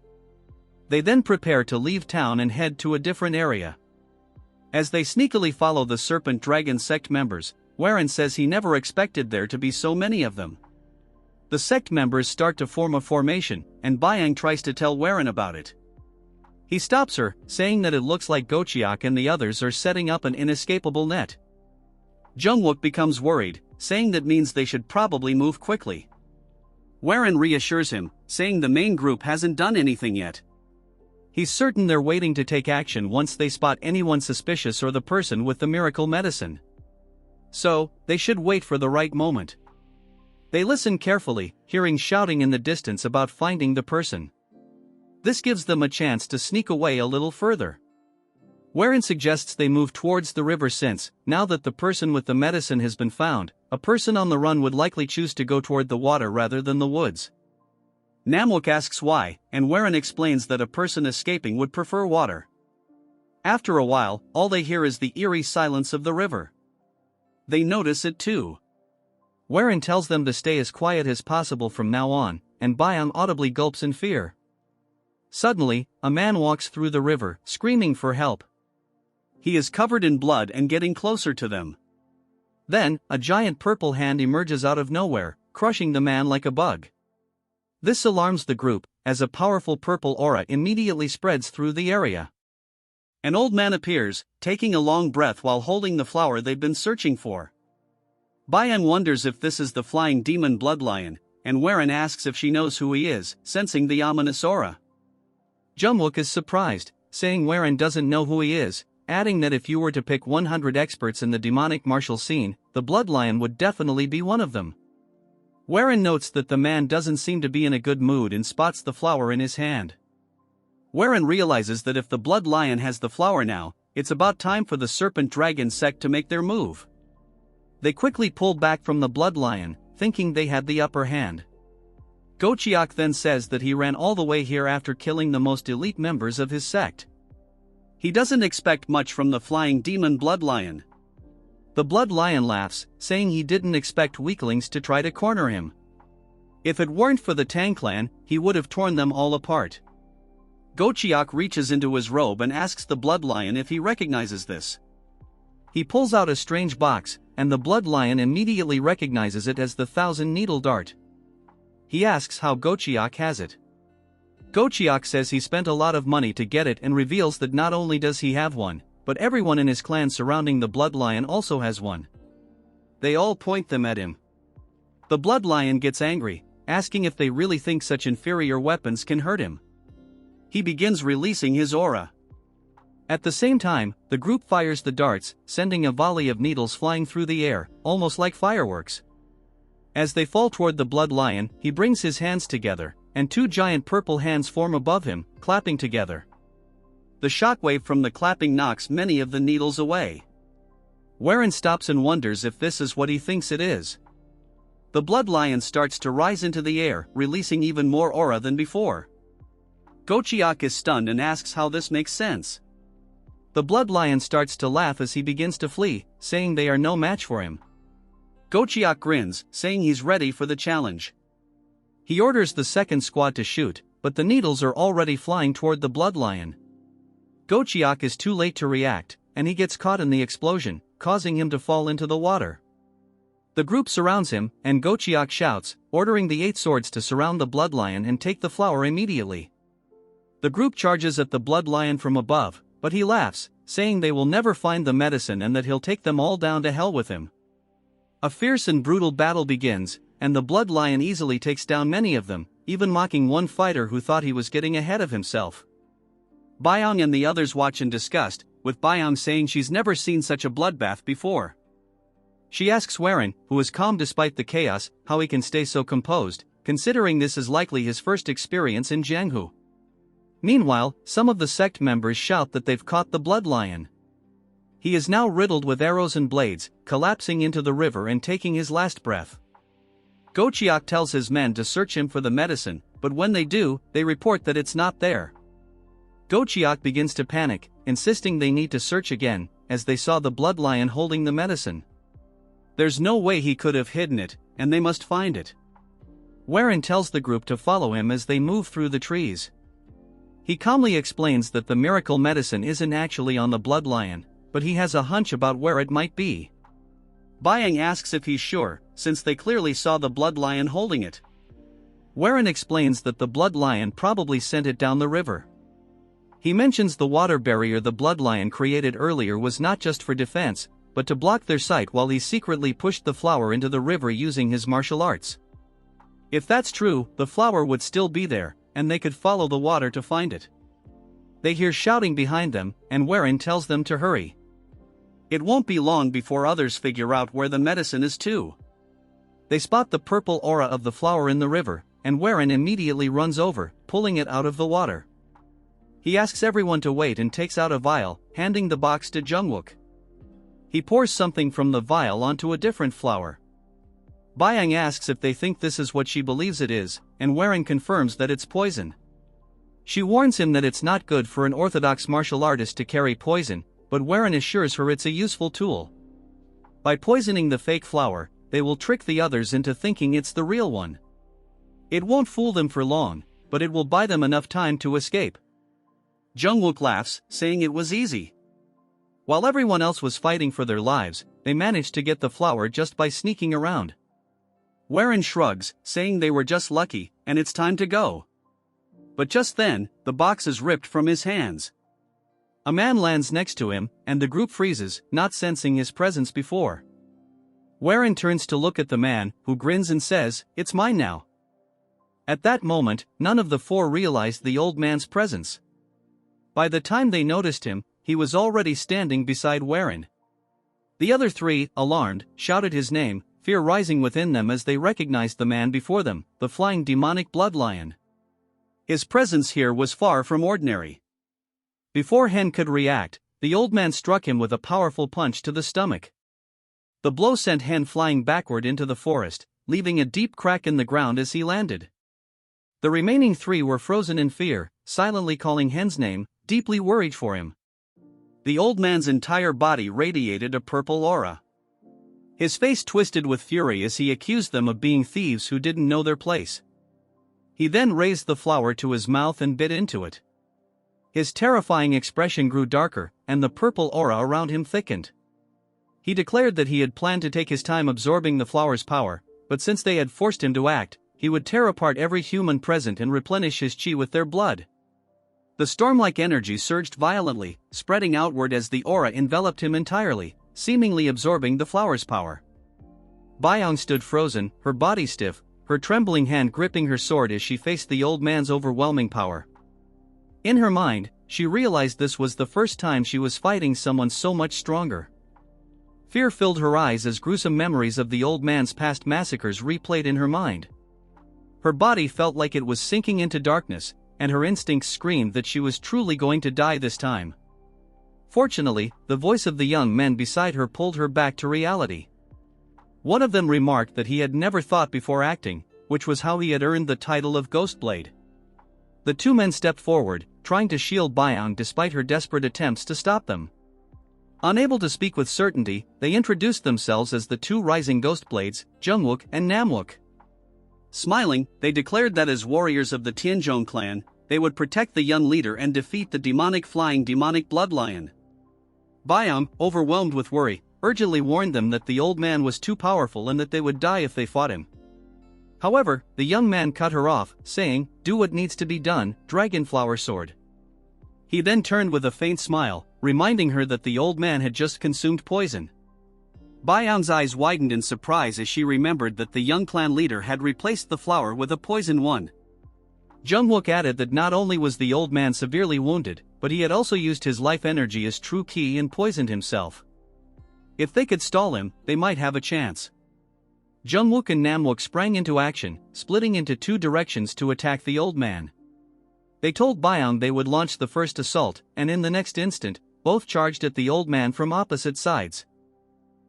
They then prepare to leave town and head to a different area. As they sneakily follow the Serpent Dragon sect members, Warren says he never expected there to be so many of them. The sect members start to form a formation, and Byung tries to tell Warren about it. He stops her, saying that it looks like Gochiak and the others are setting up an inescapable net. Jungwook becomes worried, saying that means they should probably move quickly. Warren reassures him, saying the main group hasn't done anything yet. He's certain they're waiting to take action once they spot anyone suspicious or the person with the miracle medicine. So, they should wait for the right moment. They listen carefully, hearing shouting in the distance about finding the person. This gives them a chance to sneak away a little further. Warren suggests they move towards the river since, now that the person with the medicine has been found, a person on the run would likely choose to go toward the water rather than the woods. Namwook asks why, and Warren explains that a person escaping would prefer water. After a while, all they hear is the eerie silence of the river. They notice it too. Warren tells them to stay as quiet as possible from now on, and Byung audibly gulps in fear. Suddenly, a man walks through the river, screaming for help. He is covered in blood and getting closer to them. Then, a giant purple hand emerges out of nowhere, crushing the man like a bug. This alarms the group, as a powerful purple aura immediately spreads through the area. An old man appears, taking a long breath while holding the flower they've been searching for. Byung wonders if this is the flying demon bloodlion, and Warren asks if she knows who he is, sensing the ominous aura. Jungwook is surprised, saying Warren doesn't know who he is, adding that if you were to pick 100 experts in the demonic martial scene, the Blood Lion would definitely be one of them. Warren notes that the man doesn't seem to be in a good mood and spots the flower in his hand. Warren realizes that if the Blood Lion has the flower now, it's about time for the Serpent Dragon sect to make their move. They quickly pull back from the Blood Lion, thinking they had the upper hand. Gochiak then says that he ran all the way here after killing the most elite members of his sect. He doesn't expect much from the flying demon Blood Lion. The Blood Lion laughs, saying he didn't expect weaklings to try to corner him. If it weren't for the Tang clan, he would have torn them all apart. Gochiak reaches into his robe and asks the Blood Lion if he recognizes this. He pulls out a strange box, and the Blood Lion immediately recognizes it as the 1,000-needle dart. He asks how Gochiak has it. Gochiak says he spent a lot of money to get it and reveals that not only does he have one, but everyone in his clan surrounding the Blood Lion also has one. They all point them at him. The Blood Lion gets angry, asking if they really think such inferior weapons can hurt him. He begins releasing his aura. At the same time, the group fires the darts, sending a volley of needles flying through the air, almost like fireworks. As they fall toward the Blood Lion, he brings his hands together, and two giant purple hands form above him, clapping together. The shockwave from the clapping knocks many of the needles away. Warren stops and wonders if this is what he thinks it is. The Blood Lion starts to rise into the air, releasing even more aura than before. Gochiak is stunned and asks how this makes sense. The Blood Lion starts to laugh as he begins to flee, saying they are no match for him. Gochiak grins, saying he's ready for the challenge. He orders the second squad to shoot, but the needles are already flying toward the Blood Lion. Gochiak is too late to react, and he gets caught in the explosion, causing him to fall into the water. The group surrounds him, and Gochiak shouts, ordering the 8 swords to surround the Blood Lion and take the flower immediately. The group charges at the Blood Lion from above, but he laughs, saying they will never find the medicine and that he'll take them all down to hell with him. A fierce and brutal battle begins, and the Blood Lion easily takes down many of them, even mocking one fighter who thought he was getting ahead of himself. Byong and the others watch in disgust, with Byong saying she's never seen such a bloodbath before. She asks Warren, who is calm despite the chaos, how he can stay so composed, considering this is likely his first experience in Jianghu. Meanwhile, some of the sect members shout that they've caught the Blood Lion. He is now riddled with arrows and blades, collapsing into the river and taking his last breath. Gochiak tells his men to search him for the medicine, but when they do, they report that it's not there. Gochiak begins to panic, insisting they need to search again, as they saw the Blood Lion holding the medicine. There's no way he could have hidden it, and they must find it. Warren tells the group to follow him as they move through the trees. He calmly explains that the miracle medicine isn't actually on the Blood Lion, but he has a hunch about where it might be. Byang asks if he's sure, since they clearly saw the Blood Lion holding it. Warren explains that the Blood Lion probably sent it down the river. He mentions the water barrier the Blood Lion created earlier was not just for defense, but to block their sight while he secretly pushed the flower into the river using his martial arts. If that's true, the flower would still be there, and they could follow the water to find it. They hear shouting behind them, and Warren tells them to hurry. It won't be long before others figure out where the medicine is too. They spot the purple aura of the flower in the river, and Warren immediately runs over, pulling it out of the water. He asks everyone to wait and takes out a vial, handing the box to Jungwook. He pours something from the vial onto a different flower. Byang asks if they think this is what she believes it is, and Warren confirms that it's poison. She warns him that it's not good for an orthodox martial artist to carry poison, but Warren assures her it's a useful tool. By poisoning the fake flower, they will trick the others into thinking it's the real one. It won't fool them for long, but it will buy them enough time to escape. Jungwook laughs, saying it was easy. While everyone else was fighting for their lives, they managed to get the flower just by sneaking around. Warren shrugs, saying they were just lucky, and it's time to go. But just then, the box is ripped from his hands. A man lands next to him, and the group freezes, not sensing his presence before. Warren turns to look at the man, who grins and says, "It's mine now." At that moment, none of the 4 realized the old man's presence. By the time they noticed him, he was already standing beside Warren. The other three, alarmed, shouted his name, fear rising within them as they recognized the man before them, the flying demonic blood lion. His presence here was far from ordinary. Before Hen could react, the old man struck him with a powerful punch to the stomach. The blow sent Hen flying backward into the forest, leaving a deep crack in the ground as he landed. The remaining three were frozen in fear, silently calling Hen's name, deeply worried for him. The old man's entire body radiated a purple aura. His face twisted with fury as he accused them of being thieves who didn't know their place. He then raised the flower to his mouth and bit into it. His terrifying expression grew darker, and the purple aura around him thickened. He declared that he had planned to take his time absorbing the flower's power, but since they had forced him to act, he would tear apart every human present and replenish his chi with their blood. The storm-like energy surged violently, spreading outward as the aura enveloped him entirely, seemingly absorbing the flower's power. Byong stood frozen, her body stiff, her trembling hand gripping her sword as she faced the old man's overwhelming power. In her mind, she realized this was the first time she was fighting someone so much stronger. Fear filled her eyes as gruesome memories of the old man's past massacres replayed in her mind. Her body felt like it was sinking into darkness, and her instincts screamed that she was truly going to die this time. Fortunately, the voice of the young men beside her pulled her back to reality. One of them remarked that he had never thought before acting, which was how he had earned the title of Ghostblade. The two men stepped forward, trying to shield Byong despite her desperate attempts to stop them. Unable to speak with certainty, they introduced themselves as the two rising Ghostblades, Jungwook and Namwook. Smiling, they declared that as warriors of the Tianzhong clan, they would protect the young leader and defeat the flying demonic blood lion. Byong, overwhelmed with worry, urgently warned them that the old man was too powerful and that they would die if they fought him. However, the young man cut her off, saying, "Do what needs to be done, Dragonflower Sword." He then turned with a faint smile, reminding her that the old man had just consumed poison. Byong's eyes widened in surprise as she remembered that the young clan leader had replaced the flower with a poison one. Jungwook added that not only was the old man severely wounded, but he had also used his life energy as true ki and poisoned himself. If they could stall him, they might have a chance. Jungwook and Namwook sprang into action, splitting into two directions to attack the old man. They told Byong they would launch the first assault, and in the next instant, both charged at the old man from opposite sides.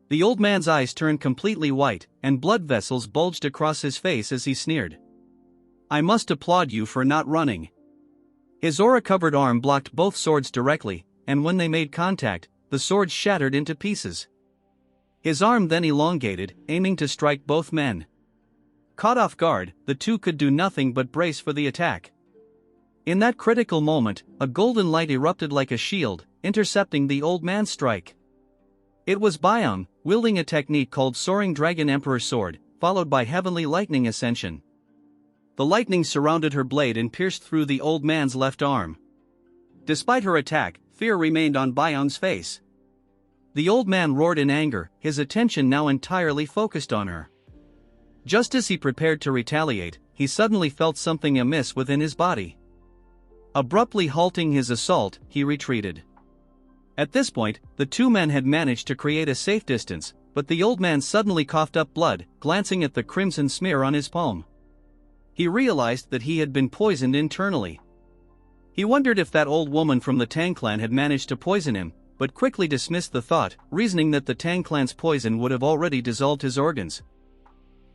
The old man's eyes turned completely white, and blood vessels bulged across his face as he sneered. "I must applaud you for not running." His aura-covered arm blocked both swords directly, and when they made contact, the swords shattered into pieces. His arm then elongated, aiming to strike both men. Caught off guard, the two could do nothing but brace for the attack. In that critical moment, a golden light erupted like a shield, intercepting the old man's strike. It was Byong, wielding a technique called Soaring Dragon Emperor Sword, followed by Heavenly Lightning Ascension. The lightning surrounded her blade and pierced through the old man's left arm. Despite her attack, fear remained on Byong's face. The old man roared in anger, his attention now entirely focused on her. Just as he prepared to retaliate, he suddenly felt something amiss within his body. Abruptly halting his assault, he retreated. At this point, the two men had managed to create a safe distance, but the old man suddenly coughed up blood, glancing at the crimson smear on his palm. He realized that he had been poisoned internally. He wondered if that old woman from the Tang clan had managed to poison him, but quickly dismissed the thought, reasoning that the Tang clan's poison would have already dissolved his organs.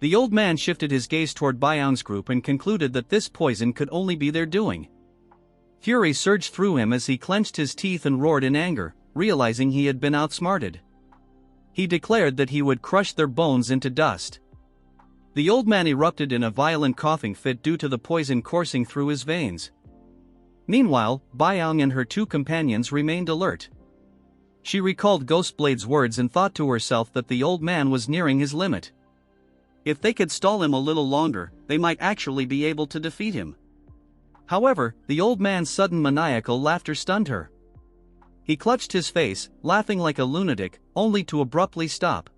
The old man shifted his gaze toward Byong's group and concluded that this poison could only be their doing. Fury surged through him as he clenched his teeth and roared in anger, realizing he had been outsmarted. He declared that he would crush their bones into dust. The old man erupted in a violent coughing fit due to the poison coursing through his veins. Meanwhile, Byong and her two companions remained alert. She recalled Ghostblade's words and thought to herself that the old man was nearing his limit. If they could stall him a little longer, they might actually be able to defeat him. However, the old man's sudden maniacal laughter stunned her. He clutched his face, laughing like a lunatic, only to abruptly stop.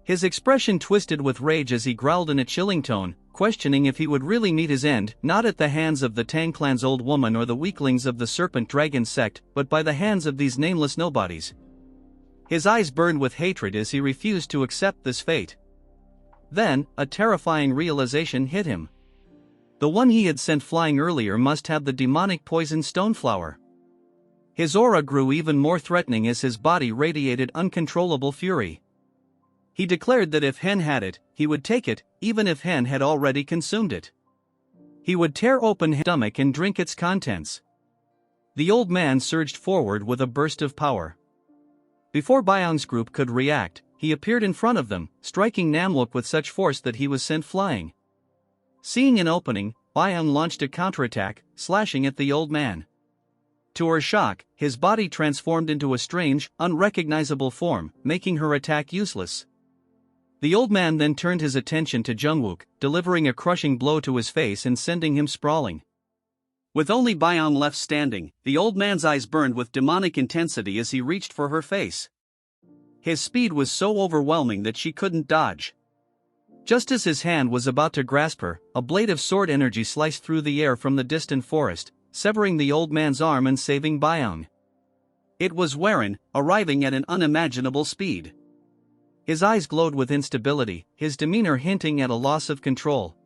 His expression twisted with rage as he growled in a chilling tone, questioning if he would really meet his end, not at the hands of the Tang clan's old woman or the weaklings of the Serpent Dragon sect, but by the hands of these nameless nobodies. His eyes burned with hatred as he refused to accept this fate. Then, a terrifying realization hit him. The one he had sent flying earlier must have the demonic poison stoneflower. His aura grew even more threatening as his body radiated uncontrollable fury. He declared that if Hen had it, he would take it, even if Hen had already consumed it. He would tear open his stomach and drink its contents. The old man surged forward with a burst of power. Before Byung's group could react, he appeared in front of them, striking Namlook with such force that he was sent flying. Seeing an opening, Byung launched a counterattack, slashing at the old man. To her shock, his body transformed into a strange, unrecognizable form, making her attack useless. The old man then turned his attention to Jungwook, delivering a crushing blow to his face and sending him sprawling. With only Byung left standing, the old man's eyes burned with demonic intensity as he reached for her face. His speed was so overwhelming that she couldn't dodge. Just as his hand was about to grasp her, a blade of sword energy sliced through the air from the distant forest, severing the old man's arm and saving Byung. It was Warren, arriving at an unimaginable speed. His eyes glowed with instability, his demeanor hinting at a loss of control.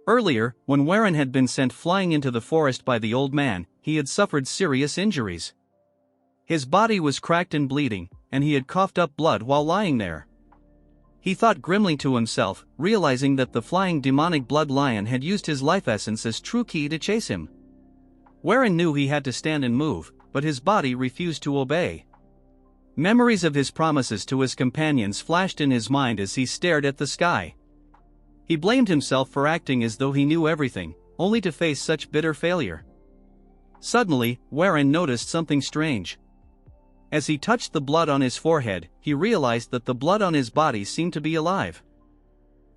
Earlier, when Warren had been sent flying into the forest by the old man, he had suffered serious injuries. His body was cracked and bleeding, and he had coughed up blood while lying there. He thought grimly to himself, realizing that the flying demonic blood lion had used his life essence as true key to chase him. Warren knew he had to stand and move, but his body refused to obey. Memories of his promises to his companions flashed in his mind as he stared at the sky. He blamed himself for acting as though he knew everything, only to face such bitter failure. Suddenly, Warren noticed something strange. As he touched the blood on his forehead, he realized that the blood on his body seemed to be alive.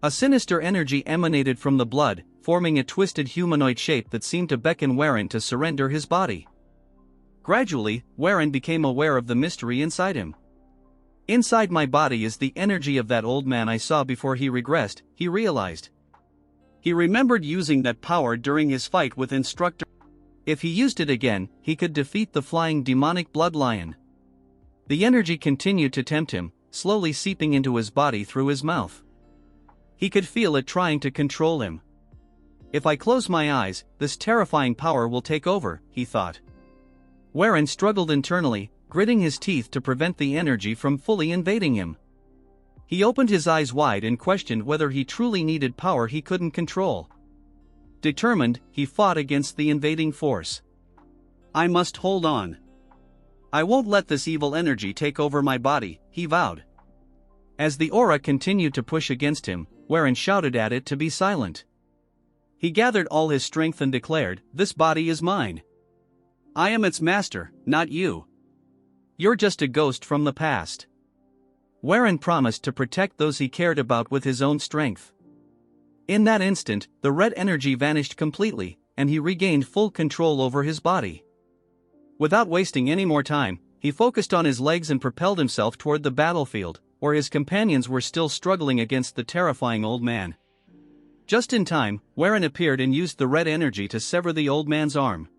A sinister energy emanated from the blood, forming a twisted humanoid shape that seemed to beckon Warren to surrender his body. Gradually, Warren became aware of the mystery inside him. Inside my body is the energy of that old man I saw before he regressed, he realized. He remembered using that power during his fight with Instructor. If he used it again, he could defeat the flying demonic blood lion. The energy continued to tempt him, slowly seeping into his body through his mouth. He could feel it trying to control him. If I close my eyes, this terrifying power will take over, he thought. Warren struggled internally, gritting his teeth to prevent the energy from fully invading him. He opened his eyes wide and questioned whether he truly needed power he couldn't control. Determined, he fought against the invading force. I must hold on. I won't let this evil energy take over my body, he vowed. As the aura continued to push against him, Warren shouted at it to be silent. He gathered all his strength and declared, "This body is mine. I am its master, not you. You're just a ghost from the past." Warren promised to protect those he cared about with his own strength. In that instant, the red energy vanished completely, and he regained full control over his body. Without wasting any more time, he focused on his legs and propelled himself toward the battlefield, where his companions were still struggling against the terrifying old man. Just in time, Warren appeared and used the red energy to sever the old man's arm.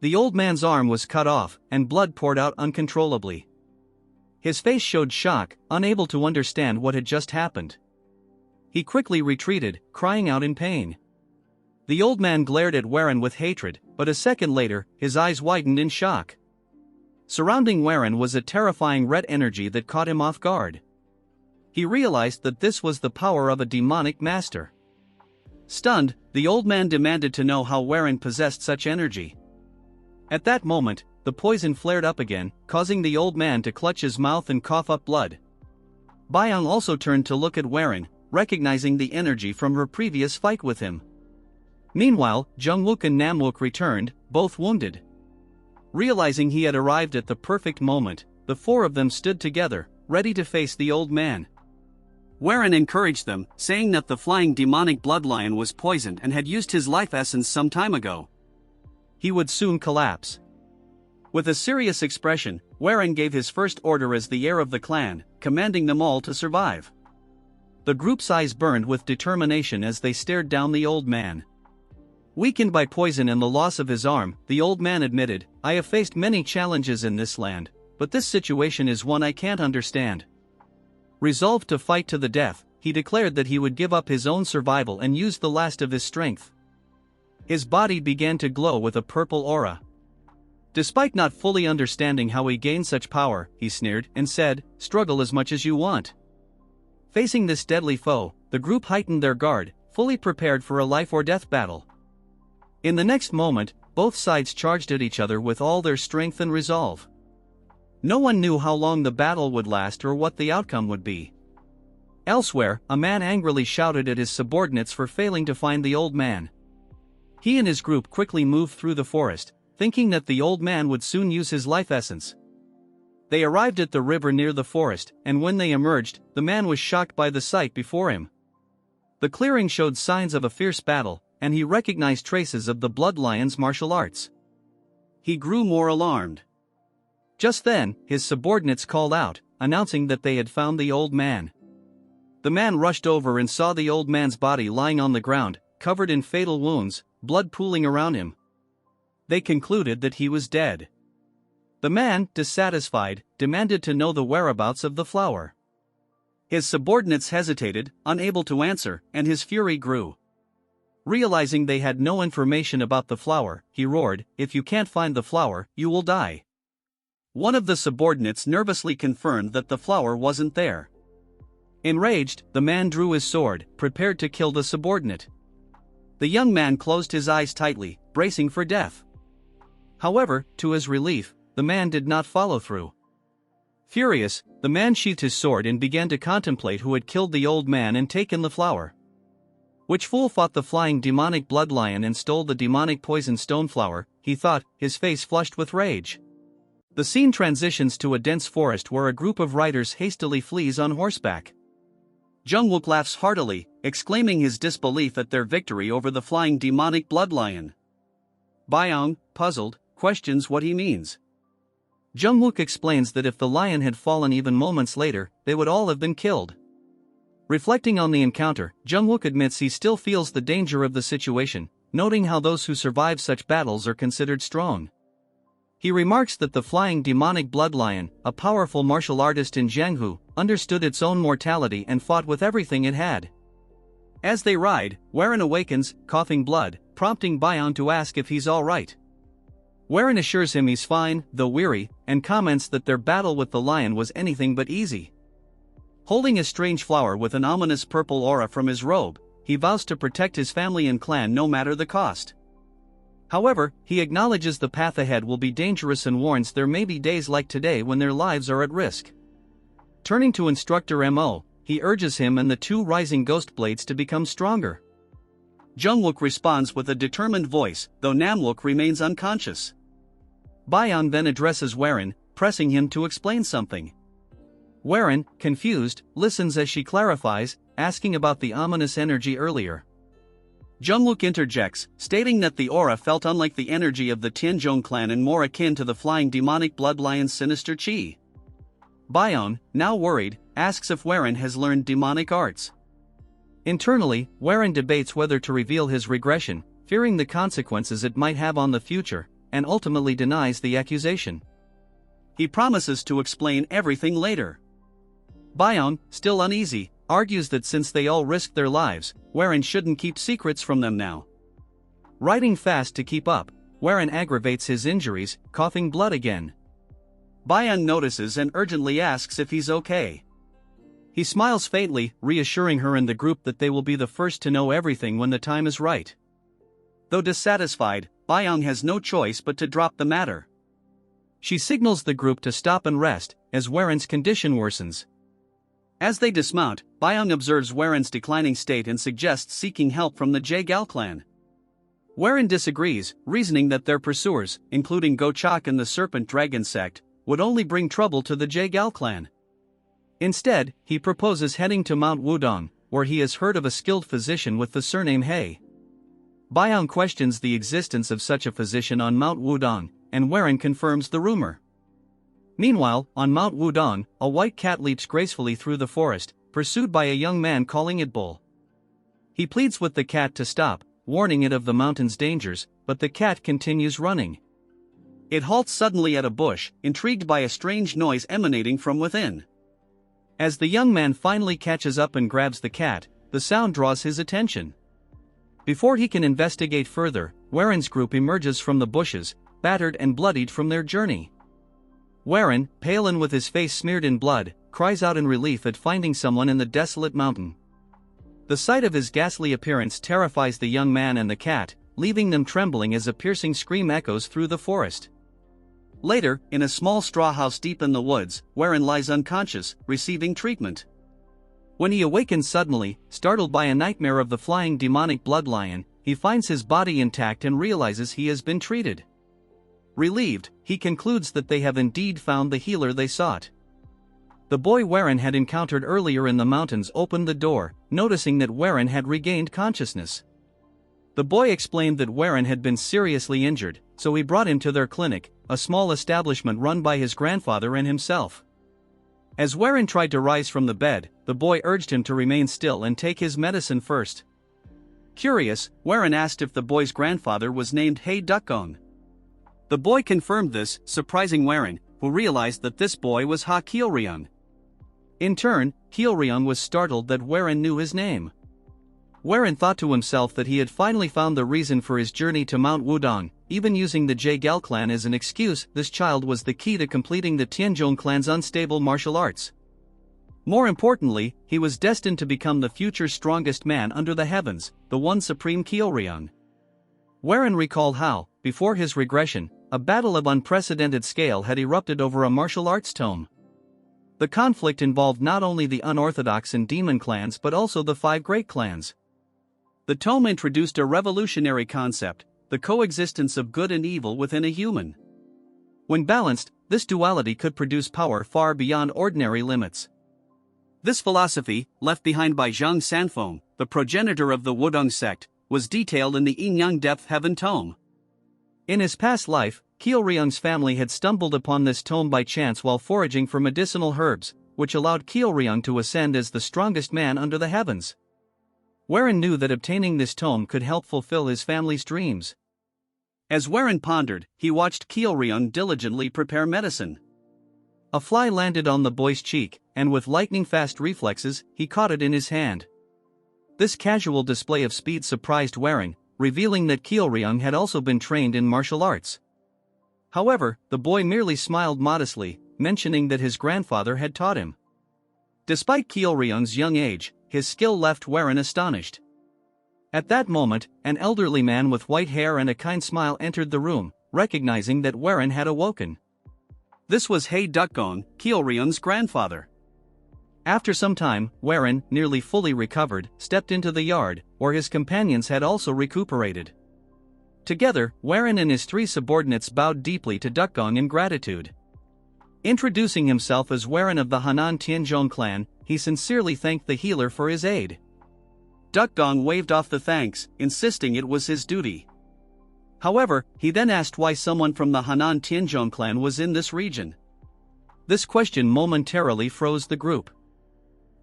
The old man's arm was cut off, and blood poured out uncontrollably. His face showed shock, unable to understand what had just happened. He quickly retreated, crying out in pain. The old man glared at Warren with hatred, but a second later, his eyes widened in shock. Surrounding Warren was a terrifying red energy that caught him off guard. He realized that this was the power of a demonic master. Stunned, the old man demanded to know how Warren possessed such energy. At that moment, the poison flared up again, causing the old man to clutch his mouth and cough up blood. Byung also turned to look at Warren, recognizing the energy from her previous fight with him. Meanwhile, Jungwook and Namwook returned, both wounded. Realizing he had arrived at the perfect moment, the four of them stood together, ready to face the old man. Warren encouraged them, saying that the flying demonic bloodlion was poisoned and had used his life essence some time ago. He would soon collapse. With a serious expression, Warren gave his first order as the heir of the clan, commanding them all to survive. The group's eyes burned with determination as they stared down the old man. Weakened by poison and the loss of his arm, the old man admitted, "I have faced many challenges in this land, but this situation is one I can't understand." Resolved to fight to the death, he declared that he would give up his own survival and use the last of his strength. His body began to glow with a purple aura. Despite not fully understanding how he gained such power, he sneered and said, "Struggle as much as you want." Facing this deadly foe, the group heightened their guard, fully prepared for a life-or-death battle. In the next moment, both sides charged at each other with all their strength and resolve. No one knew how long the battle would last or what the outcome would be. Elsewhere, a man angrily shouted at his subordinates for failing to find the old man. He and his group quickly moved through the forest, thinking that the old man would soon use his life essence. They arrived at the river near the forest, and when they emerged, the man was shocked by the sight before him. The clearing showed signs of a fierce battle, and he recognized traces of the Blood Lion's martial arts. He grew more alarmed. Just then, his subordinates called out, announcing that they had found the old man. The man rushed over and saw the old man's body lying on the ground, covered in fatal wounds, blood pooling around him. They concluded that he was dead. The man, dissatisfied, demanded to know the whereabouts of the flower. His subordinates hesitated, unable to answer, and his fury grew. Realizing they had no information about the flower, he roared, "If you can't find the flower, you will die." One of the subordinates nervously confirmed that the flower wasn't there. Enraged, the man drew his sword, prepared to kill the subordinate. The young man closed his eyes tightly, bracing for death. However, to his relief, the man did not follow through. Furious, the man sheathed his sword and began to contemplate who had killed the old man and taken the flower. Which fool fought the flying demonic blood lion and stole the demonic poison stoneflower, he thought, his face flushed with rage. The scene transitions to a dense forest where a group of riders hastily flees on horseback. Jungwook laughs heartily, exclaiming his disbelief at their victory over the flying demonic blood lion. Byung, puzzled, questions what he means. Jungwook explains that if the lion had fallen even moments later, they would all have been killed. Reflecting on the encounter, Jungwook admits he still feels the danger of the situation, noting how those who survive such battles are considered strong. He remarks that the flying demonic blood lion, a powerful martial artist in Jianghu, understood its own mortality and fought with everything it had. As they ride, Warren awakens, coughing blood, prompting Byung to ask if he's alright. Warren assures him he's fine, though weary, and comments that their battle with the lion was anything but easy. Holding a strange flower with an ominous purple aura from his robe, he vows to protect his family and clan no matter the cost. However, he acknowledges the path ahead will be dangerous and warns there may be days like today when their lives are at risk. Turning to Instructor Mo, he urges him and the two rising ghost blades to become stronger. Jungwook responds with a determined voice, though Namwook remains unconscious. Byung then addresses Warren, pressing him to explain something. Warren, confused, listens as she clarifies, asking about the ominous energy earlier. Jungwook interjects, stating that the aura felt unlike the energy of the Tianzhong clan and more akin to the flying demonic blood lion's sinister chi. Byung, now worried, asks if Warren has learned demonic arts. Internally, Warren debates whether to reveal his regression, fearing the consequences it might have on the future, and ultimately denies the accusation. He promises to explain everything later. Byung, still uneasy, argues that since they all risked their lives, Warren shouldn't keep secrets from them now. Riding fast to keep up, Warren aggravates his injuries, coughing blood again. Byung notices and urgently asks if he's okay. He smiles faintly, reassuring her and the group that they will be the first to know everything when the time is right. Though dissatisfied, Byung has no choice but to drop the matter. She signals the group to stop and rest, as Warren's condition worsens. As they dismount, Byung observes Warren's declining state and suggests seeking help from the Jaegal clan. Warren disagrees, reasoning that their pursuers, including Gochak and the Serpent Dragon sect, would only bring trouble to the Jaegal clan. Instead, he proposes heading to Mount Wudong, where he has heard of a skilled physician with the surname Heir. Byung questions the existence of such a physician on Mount Wudong, and Warren confirms the rumor. Meanwhile, on Mount Wudong, a white cat leaps gracefully through the forest, pursued by a young man calling it Bull. He pleads with the cat to stop, warning it of the mountain's dangers, but the cat continues running. It halts suddenly at a bush, intrigued by a strange noise emanating from within. As the young man finally catches up and grabs the cat, the sound draws his attention. Before he can investigate further, Warren's group emerges from the bushes, battered and bloodied from their journey. Warren, pale and with his face smeared in blood, cries out in relief at finding someone in the desolate mountain. The sight of his ghastly appearance terrifies the young man and the cat, leaving them trembling as a piercing scream echoes through the forest. Later, in a small straw house deep in the woods, Warren lies unconscious, receiving treatment. When he awakens suddenly, startled by a nightmare of the flying demonic blood lion, he finds his body intact and realizes he has been treated. Relieved, he concludes that they have indeed found the healer they sought. The boy Warren had encountered earlier in the mountains opened the door, noticing that Warren had regained consciousness. The boy explained that Warren had been seriously injured, so he brought him to their clinic, a small establishment run by his grandfather and himself. As Warren tried to rise from the bed, the boy urged him to remain still and take his medicine first. Curious, Warren asked if the boy's grandfather was named Hei Dukgong. The boy confirmed this, surprising Warren, who realized that this boy was Ha Kielryung. In turn, Kielryung was startled that Warren knew his name. Warren thought to himself that he had finally found the reason for his journey to Mount Wudong, even using the Jaegal clan as an excuse. This child was the key to completing the Tianzhong clan's unstable martial arts. More importantly, he was destined to become the future strongest man under the heavens, the one supreme Kielryung. Warren recalled how, before his regression, a battle of unprecedented scale had erupted over a martial arts tome. The conflict involved not only the unorthodox and demon clans but also the 5 great clans. The tome introduced a revolutionary concept, the coexistence of good and evil within a human. When balanced, this duality could produce power far beyond ordinary limits. This philosophy, left behind by Zhang Sanfeng, the progenitor of the Wudong sect, was detailed in the Yin-Yang Depth Heaven tome. In his past life, Kielryung's family had stumbled upon this tome by chance while foraging for medicinal herbs, which allowed Kielryung to ascend as the strongest man under the heavens. Warren knew that obtaining this tome could help fulfill his family's dreams. As Warren pondered, he watched Kielryung diligently prepare medicine. A fly landed on the boy's cheek, and with lightning-fast reflexes, he caught it in his hand. This casual display of speed surprised Warren, revealing that Kielryung had also been trained in martial arts. However, the boy merely smiled modestly, mentioning that his grandfather had taught him. Despite Kielryung's young age, his skill left Warren astonished. At that moment, an elderly man with white hair and a kind smile entered the room, recognizing that Warren had awoken. This was Hei Dukgong, Kielryung's grandfather. After some time, Warren, nearly fully recovered, stepped into the yard, where his companions had also recuperated. Together, Warren and his 3 subordinates bowed deeply to Dukgong in gratitude. Introducing himself as Warren of the Hanan Tianzhong clan, he sincerely thanked the healer for his aid. Dukgong waved off the thanks, insisting it was his duty. However, he then asked why someone from the Hanan Tianzhong clan was in this region. This question momentarily froze the group.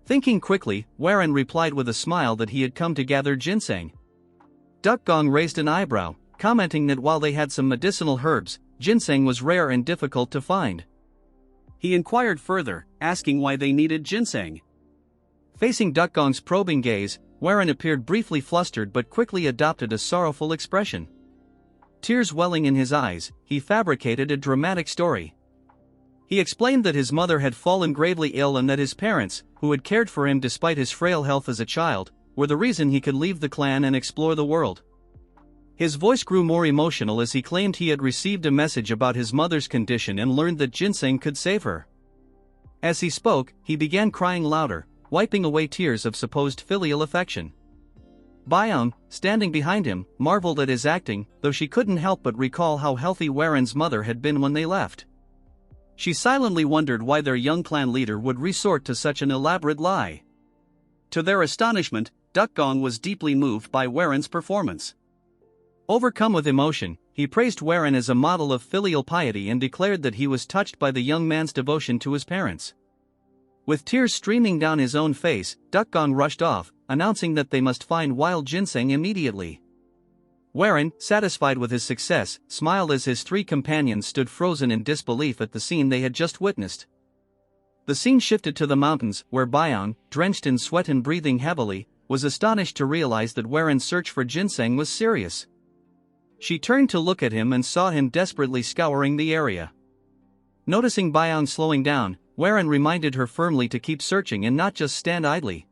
Thinking quickly, Warren replied with a smile that he had come to gather ginseng. Dukgong raised an eyebrow, commenting that while they had some medicinal herbs, ginseng was rare and difficult to find. He inquired further, asking why they needed ginseng. Facing Dukgong's probing gaze, Warren appeared briefly flustered but quickly adopted a sorrowful expression. Tears welling in his eyes, he fabricated a dramatic story. He explained that his mother had fallen gravely ill and that his parents, who had cared for him despite his frail health as a child, were the reason he could leave the clan and explore the world. His voice grew more emotional as he claimed he had received a message about his mother's condition and learned that ginseng could save her. As he spoke, he began crying louder, wiping away tears of supposed filial affection. Byung, standing behind him, marveled at his acting, though she couldn't help but recall how healthy Warren's mother had been when they left. She silently wondered why their young clan leader would resort to such an elaborate lie. To their astonishment, Dukgong was deeply moved by Warren's performance. Overcome with emotion, he praised Warren as a model of filial piety and declared that he was touched by the young man's devotion to his parents. With tears streaming down his own face, Dukgong rushed off, announcing that they must find wild ginseng immediately. Warren, satisfied with his success, smiled as his three companions stood frozen in disbelief at the scene they had just witnessed. The scene shifted to the mountains, where Byong, drenched in sweat and breathing heavily, was astonished to realize that Warren's search for ginseng was serious. She turned to look at him and saw him desperately scouring the area. Noticing Byong slowing down, Warren reminded her firmly to keep searching and not just stand idly.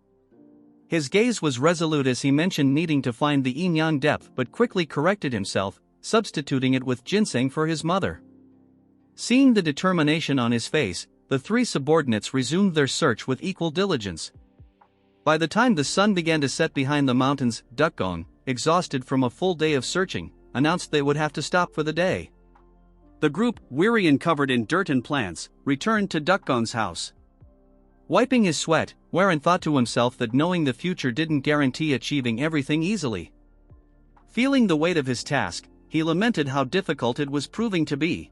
His gaze was resolute as he mentioned needing to find the yin-yang depth but quickly corrected himself, substituting it with ginseng for his mother. Seeing the determination on his face, the three subordinates resumed their search with equal diligence. By the time the sun began to set behind the mountains, Dukgong, exhausted from a full day of searching, announced they would have to stop for the day. The group, weary and covered in dirt and plants, returned to Dukgong's house. Wiping his sweat, Warren thought to himself that knowing the future didn't guarantee achieving everything easily. Feeling the weight of his task, he lamented how difficult it was proving to be.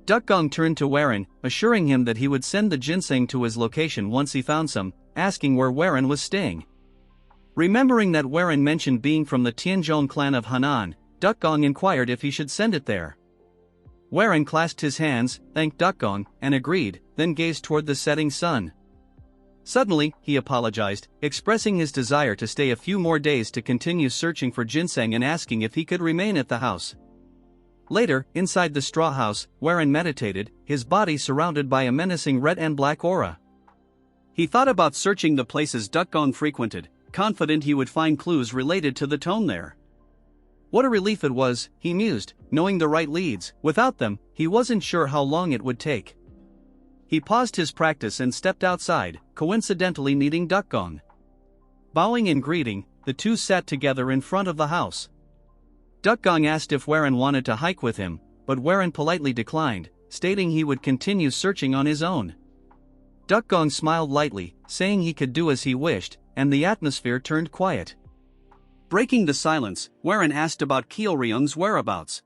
Dukgong turned to Warren, assuring him that he would send the ginseng to his location once he found some, asking where Warren was staying. Remembering that Warren mentioned being from the Tianzhong clan of Henan, Dukgong inquired if he should send it there. Warren clasped his hands, thanked Dukgong, and agreed, then gazed toward the setting sun. Suddenly, he apologized, expressing his desire to stay a few more days to continue searching for ginseng and asking if he could remain at the house. Later, inside the straw house, Warren meditated, his body surrounded by a menacing red and black aura. He thought about searching the places Dukgong frequented, confident he would find clues related to the tone there. What a relief it was, he mused, knowing the right leads. Without them, he wasn't sure how long it would take. He paused his practice and stepped outside, coincidentally meeting Dukgong. Bowing in greeting, the two sat together in front of the house. Dukgong asked if Warren wanted to hike with him, but Warren politely declined, stating he would continue searching on his own. Dukgong smiled lightly, saying he could do as he wished, and the atmosphere turned quiet. Breaking the silence, Warren asked about Kyeolryung's whereabouts.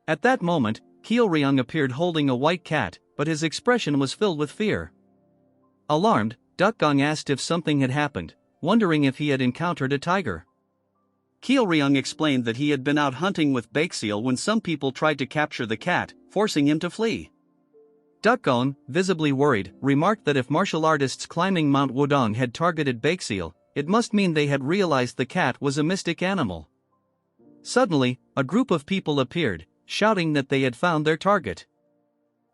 At that moment, Kyeolryung appeared holding a white cat, but his expression was filled with fear. Alarmed, Dukgong asked if something had happened, wondering if he had encountered a tiger. Kyeolryung explained that he had been out hunting with Baekseal when some people tried to capture the cat, forcing him to flee. Dukgong, visibly worried, remarked that if martial artists climbing Mount Wodong had targeted Baekseal, it must mean they had realized the cat was a mystic animal. Suddenly, a group of people appeared, shouting that they had found their target.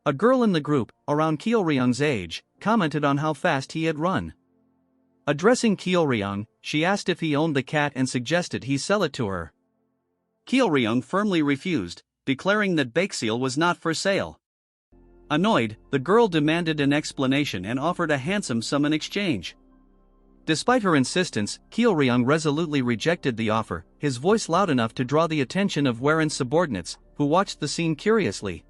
A girl in the group, around Kyeolryung's age, commented on how fast he had run. Addressing Kyeolryung, she asked if he owned the cat and suggested he sell it to her. Kyeolryung firmly refused, declaring that Baekseal was not for sale. Annoyed, the girl demanded an explanation and offered a handsome sum in exchange. Despite her insistence, Kyeolryung resolutely rejected the offer, his voice loud enough to draw the attention of Warren's subordinates, who watched the scene curiously.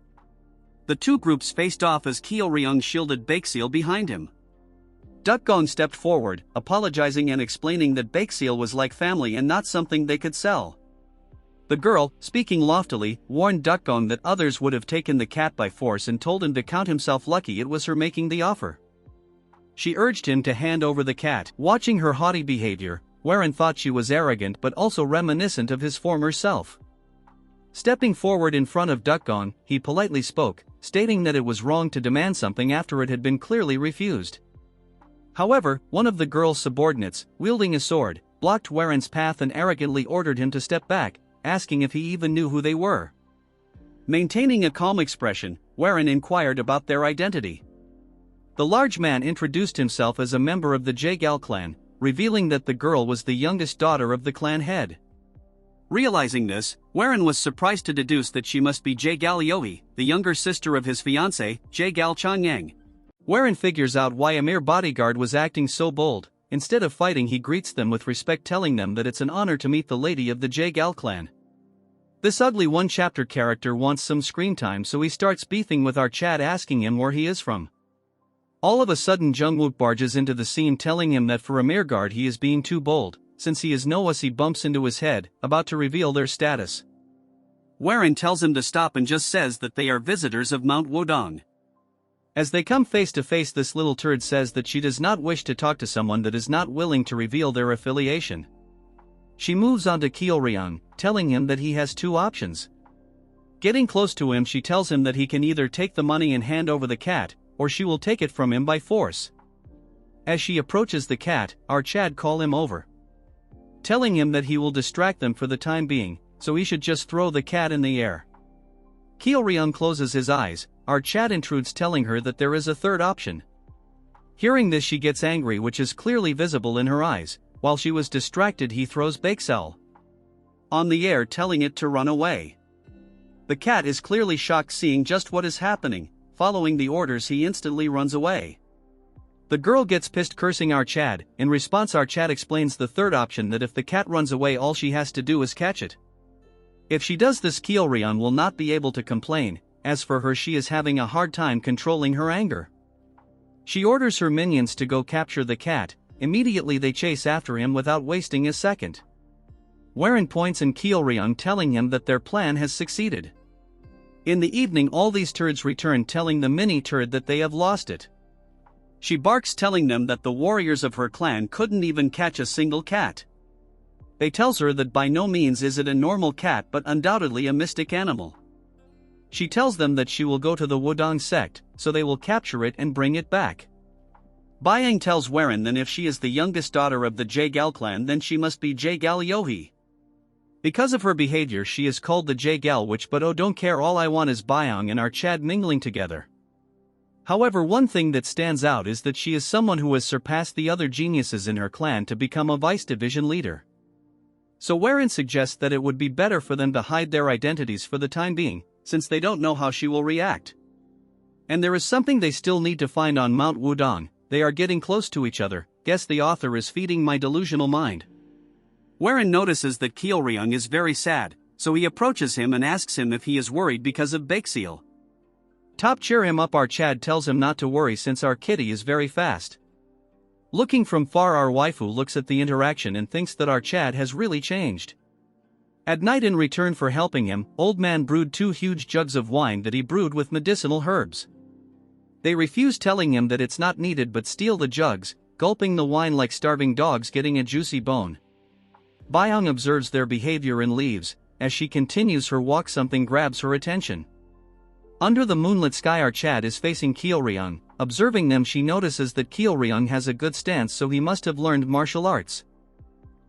The two groups faced off as Kyeolryung shielded Baekseal behind him. Dukgong stepped forward, apologizing and explaining that Baekseal was like family and not something they could sell. The girl, speaking loftily, warned Dukgong that others would have taken the cat by force and told him to count himself lucky it was her making the offer. She urged him to hand over the cat. Watching her haughty behavior, Warren thought she was arrogant but also reminiscent of his former self. Stepping forward in front of Dukgong, he politely spoke, stating that it was wrong to demand something after it had been clearly refused. However, one of the girl's subordinates, wielding a sword, blocked Warren's path and arrogantly ordered him to step back, asking if he even knew who they were. Maintaining a calm expression, Warren inquired about their identity. The large man introduced himself as a member of the Jaegal clan, revealing that the girl was the youngest daughter of the clan head. Realizing this, Warren was surprised to deduce that she must be Jaegal Yohee, the younger sister of his fiancée, Jaegal Changyang. Warren figures out why a mere bodyguard was acting so bold. Instead of fighting, he greets them with respect, telling them that it's an honor to meet the lady of the Jaegal clan. This ugly one-chapter character wants some screen time, so he starts beefing with our chat, asking him where he is from. All of a sudden Jungwook barges into the scene, telling him that for a mere guard he is being too bold, since he is Noah. He bumps into his head, about to reveal their status. Warren tells him to stop and just says that they are visitors of Mount Wudong. As they come face to face, this little turd says that she does not wish to talk to someone that is not willing to reveal their affiliation. She moves on to Kyeolryung, telling him that he has two options. Getting close to him, she tells him that he can either take the money and hand over the cat, or she will take it from him by force. As she approaches the cat, our Chad calls him over, telling him that he will distract them for the time being, so he should just throw the cat in the air. Kyeolryung closes his eyes. Our Chad intrudes, telling her that there is a third option. Hearing this, she gets angry, which is clearly visible in her eyes. While she was distracted, he throws Bakesel on the air, telling it to run away. The cat is clearly shocked, seeing just what is happening. Following the orders, he instantly runs away. The girl gets pissed, cursing our Chad. In response, our Chad explains the third option, that if the cat runs away, all she has to do is catch it. If she does this, Kyeolryung will not be able to complain. As for her, she is having a hard time controlling her anger. She orders her minions to go capture the cat. Immediately they chase after him without wasting a second. Warren points in Kyeolryung, telling him that their plan has succeeded. In the evening, all these turds return, telling the mini turd that they have lost it. She barks, telling them that the warriors of her clan couldn't even catch a single cat. They tells her that by no means is it a normal cat, but undoubtedly a mystic animal. She tells them that she will go to the Wudong sect, so they will capture it and bring it back. Byang tells Warren that if she is the youngest daughter of the Jaegal clan, then she must be Jaegal Yohee. Because of her behavior, she is called the Jaegal witch, but oh, don't care, all I want is Byang and our Chad mingling together. However, one thing that stands out is that she is someone who has surpassed the other geniuses in her clan to become a vice division leader. So Warren suggests that it would be better for them to hide their identities for the time being, since they don't know how she will react. And there is something they still need to find on Mount Wudong. They are getting close to each other. Guess the author is feeding my delusional mind. Warren notices that Kyeolryung is very sad, so he approaches him and asks him if he is worried because of Bakesel. Top cheer him up. Our Chad tells him not to worry since our kitty is very fast. Looking from far, our waifu looks at the interaction and thinks that our Chad has really changed. At night, in return for helping him, Old Man brewed 2 huge jugs of wine that he brewed with medicinal herbs. They refuse, telling him that it's not needed, but steal the jugs, gulping the wine like starving dogs getting a juicy bone. Byang observes their behavior and leaves. As she continues her walk, something grabs her attention. Under the moonlit sky, our Chad is facing Kyeolryung. Observing them, she notices that Kyeolryung has a good stance, so he must have learned martial arts.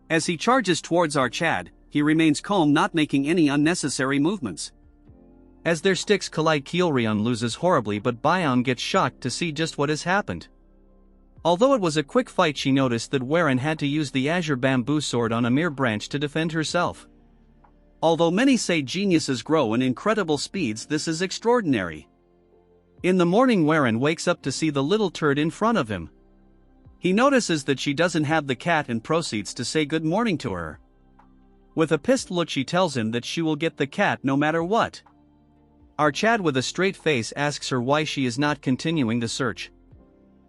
As he charges towards our Chad, he remains calm, not making any unnecessary movements. As their sticks collide, Kyeolryung loses horribly, but Byang gets shocked to see just what has happened. Although it was a quick fight, she noticed that Warren had to use the azure bamboo sword on a mere branch to defend herself. Although many say geniuses grow in incredible speeds, this is extraordinary. In the morning, Warren wakes up to see the little turd in front of him. He notices that she doesn't have the cat and proceeds to say good morning to her. With a pissed look, she tells him that she will get the cat no matter what. Our Chad, with a straight face, asks her why she is not continuing the search.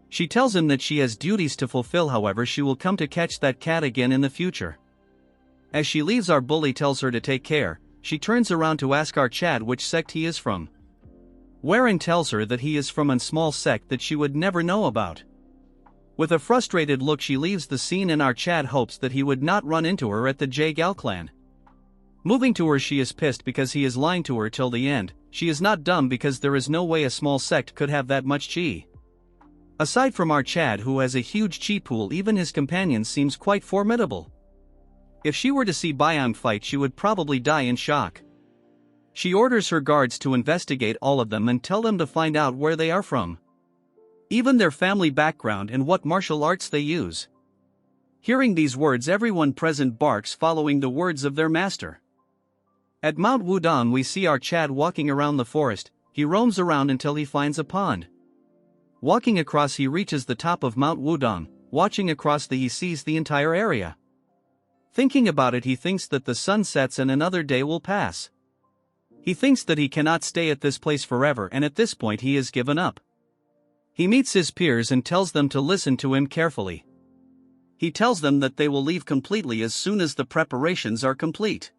She tells him that she has duties to fulfill, however she will come to catch that cat again in the future. As she leaves, our bully tells her to take care. She turns around to ask our Chad which sect he is from. Warren tells her that he is from a small sect that she would never know about. With a frustrated look, she leaves the scene, and our Chad hopes that he would not run into her at the Jaegal clan. Moving to her, she is pissed because he is lying to her till the end. She is not dumb, because there is no way a small sect could have that much chi. Aside from our Chad, who has a huge chi pool, even his companion seems quite formidable. If she were to see Byang fight, she would probably die in shock. She orders her guards to investigate all of them and tell them to find out where they are from, even their family background and what martial arts they use. Hearing these words, everyone present barks, following the words of their master. At Mount Wudong, we see our Chad walking around the forest. He roams around until he finds a pond. Walking across, he reaches the top of Mount Wudong. Watching across, he sees the entire area. Thinking about it, he thinks that the sun sets and another day will pass. He thinks that he cannot stay at this place forever, and at this point he has given up. He meets his peers and tells them to listen to him carefully. He tells them that they will leave completely as soon as the preparations are complete.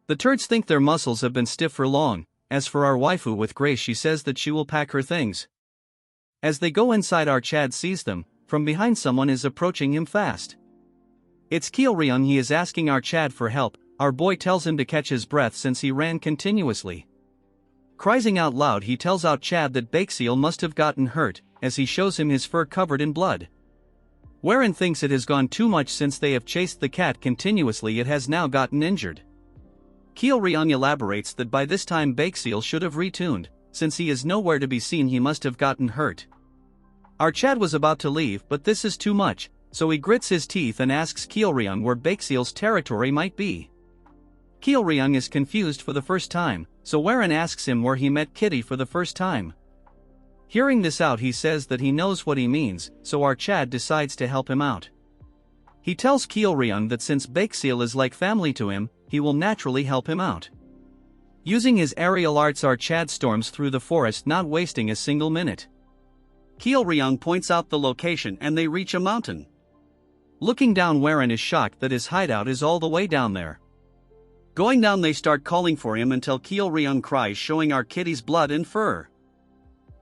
The turds think their muscles have been stiff for long. As for our waifu with Grace, she says that she will pack her things. As they go inside, our Chad sees them. From behind, someone is approaching him fast. It's Kyeolryung. He is asking our Chad for help. Our boy tells him to catch his breath since he ran continuously. Crying out loud, he tells out Chad that Baekseal must have gotten hurt, as he shows him his fur covered in blood. Wherein thinks it has gone too much since they have chased the cat continuously, it has now gotten injured. Kyeolryung elaborates that by this time Baekseal should have retuned, since he is nowhere to be seen, he must have gotten hurt. Our Chad was about to leave, but this is too much, so he grits his teeth and asks Kyeolryung where Baekseal's territory might be. Kyeolryung is confused for the first time, so Wherein asks him where he met Kitty for the first time. Hearing this out, he says that he knows what he means, so our Chad decides to help him out. He tells Kyeolryung that since Baekseal is like family to him, he will naturally help him out. Using his aerial arts, our Chad storms through the forest, not wasting a single minute. Kyeolryung points out the location and they reach a mountain. Looking down, Wherein is shocked that his hideout is all the way down there. Going down, they start calling for him until Kyeolryung cries, showing our Kitty's blood and fur.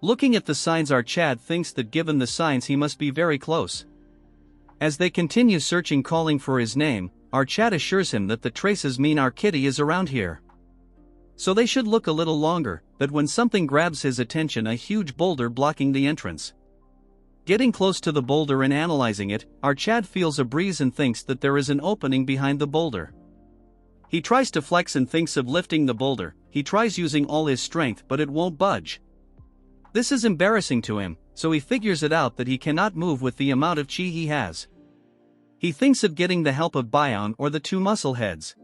Looking at the signs, our Chad thinks that given the signs he must be very close. As they continue searching, calling for his name, our Chad assures him that the traces mean our Kitty is around here. So they should look a little longer, but when something grabs his attention, a huge boulder blocking the entrance. Getting close to the boulder and analyzing it, our Chad feels a breeze and thinks that there is an opening behind the boulder. He tries to flex and thinks of lifting the boulder. He tries using all his strength, but it won't budge. This is embarrassing to him, so he figures it out that he cannot move with the amount of chi he has. He thinks of getting the help of Byeon or the two muscle heads.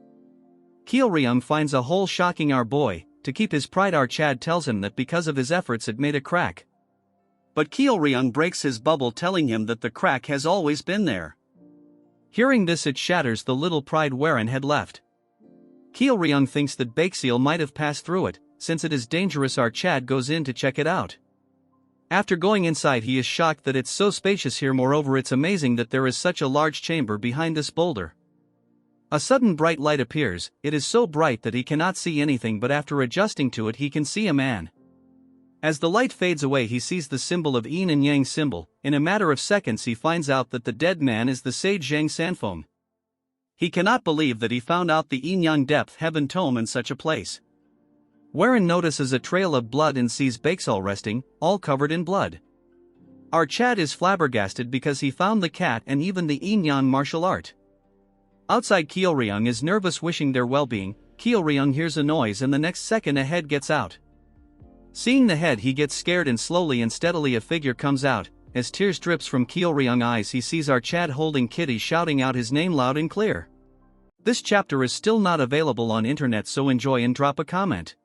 Kyeolryung finds a hole, shocking our boy. To keep his pride, our Chad tells him that because of his efforts it made a crack. But Kyeolryung breaks his bubble, telling him that the crack has always been there. Hearing this, it shatters the little pride Wherein had left. Kyeolryung thinks that Baekseal might have passed through it. Since it is dangerous, our Chad goes in to check it out. After going inside, he is shocked that it's so spacious here. Moreover, it's amazing that there is such a large chamber behind this boulder. A sudden bright light appears. It is so bright that he cannot see anything, but after adjusting to it he can see a man. As the light fades away, he sees the symbol of Yin and Yang symbol. In a matter of seconds he finds out that the dead man is the sage Zhang Sanfeng. He cannot believe that he found out the Yin-Yang depth heaven tome in such a place. Wherein notices a trail of blood and sees Baekseal resting, all covered in blood. Our Chad is flabbergasted because he found the cat and even the Yin-Yang martial art. Outside, Kyeolryung is nervous, wishing their well-being. Kyeolryung hears a noise and the next second a head gets out. Seeing the head, he gets scared and slowly and steadily a figure comes out. As tears drips from Kyeolryung's eyes, he sees our Chad holding Kitty, shouting out his name loud and clear. This chapter is still not available on internet, so enjoy and drop a comment.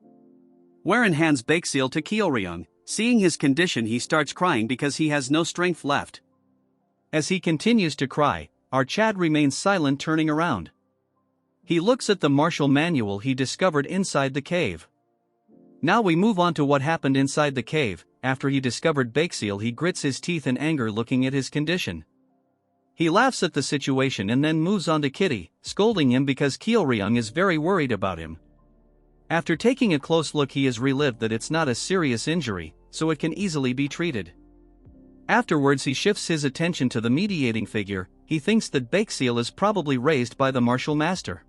Wherein hands Baekseal to Kyeolryung. Seeing his condition, he starts crying because he has no strength left. As he continues to cry, our Chad remains silent, turning around. He looks at the martial manual he discovered inside the cave. Now we move on to what happened inside the cave. After he discovered Baekseal, he grits his teeth in anger looking at his condition. He laughs at the situation and then moves on to Kitty, scolding him because Kyeolryung is very worried about him. After taking a close look, he is relieved that it's not a serious injury, so it can easily be treated. Afterwards, he shifts his attention to the mediating figure. He thinks that Baekseal is probably raised by the martial master.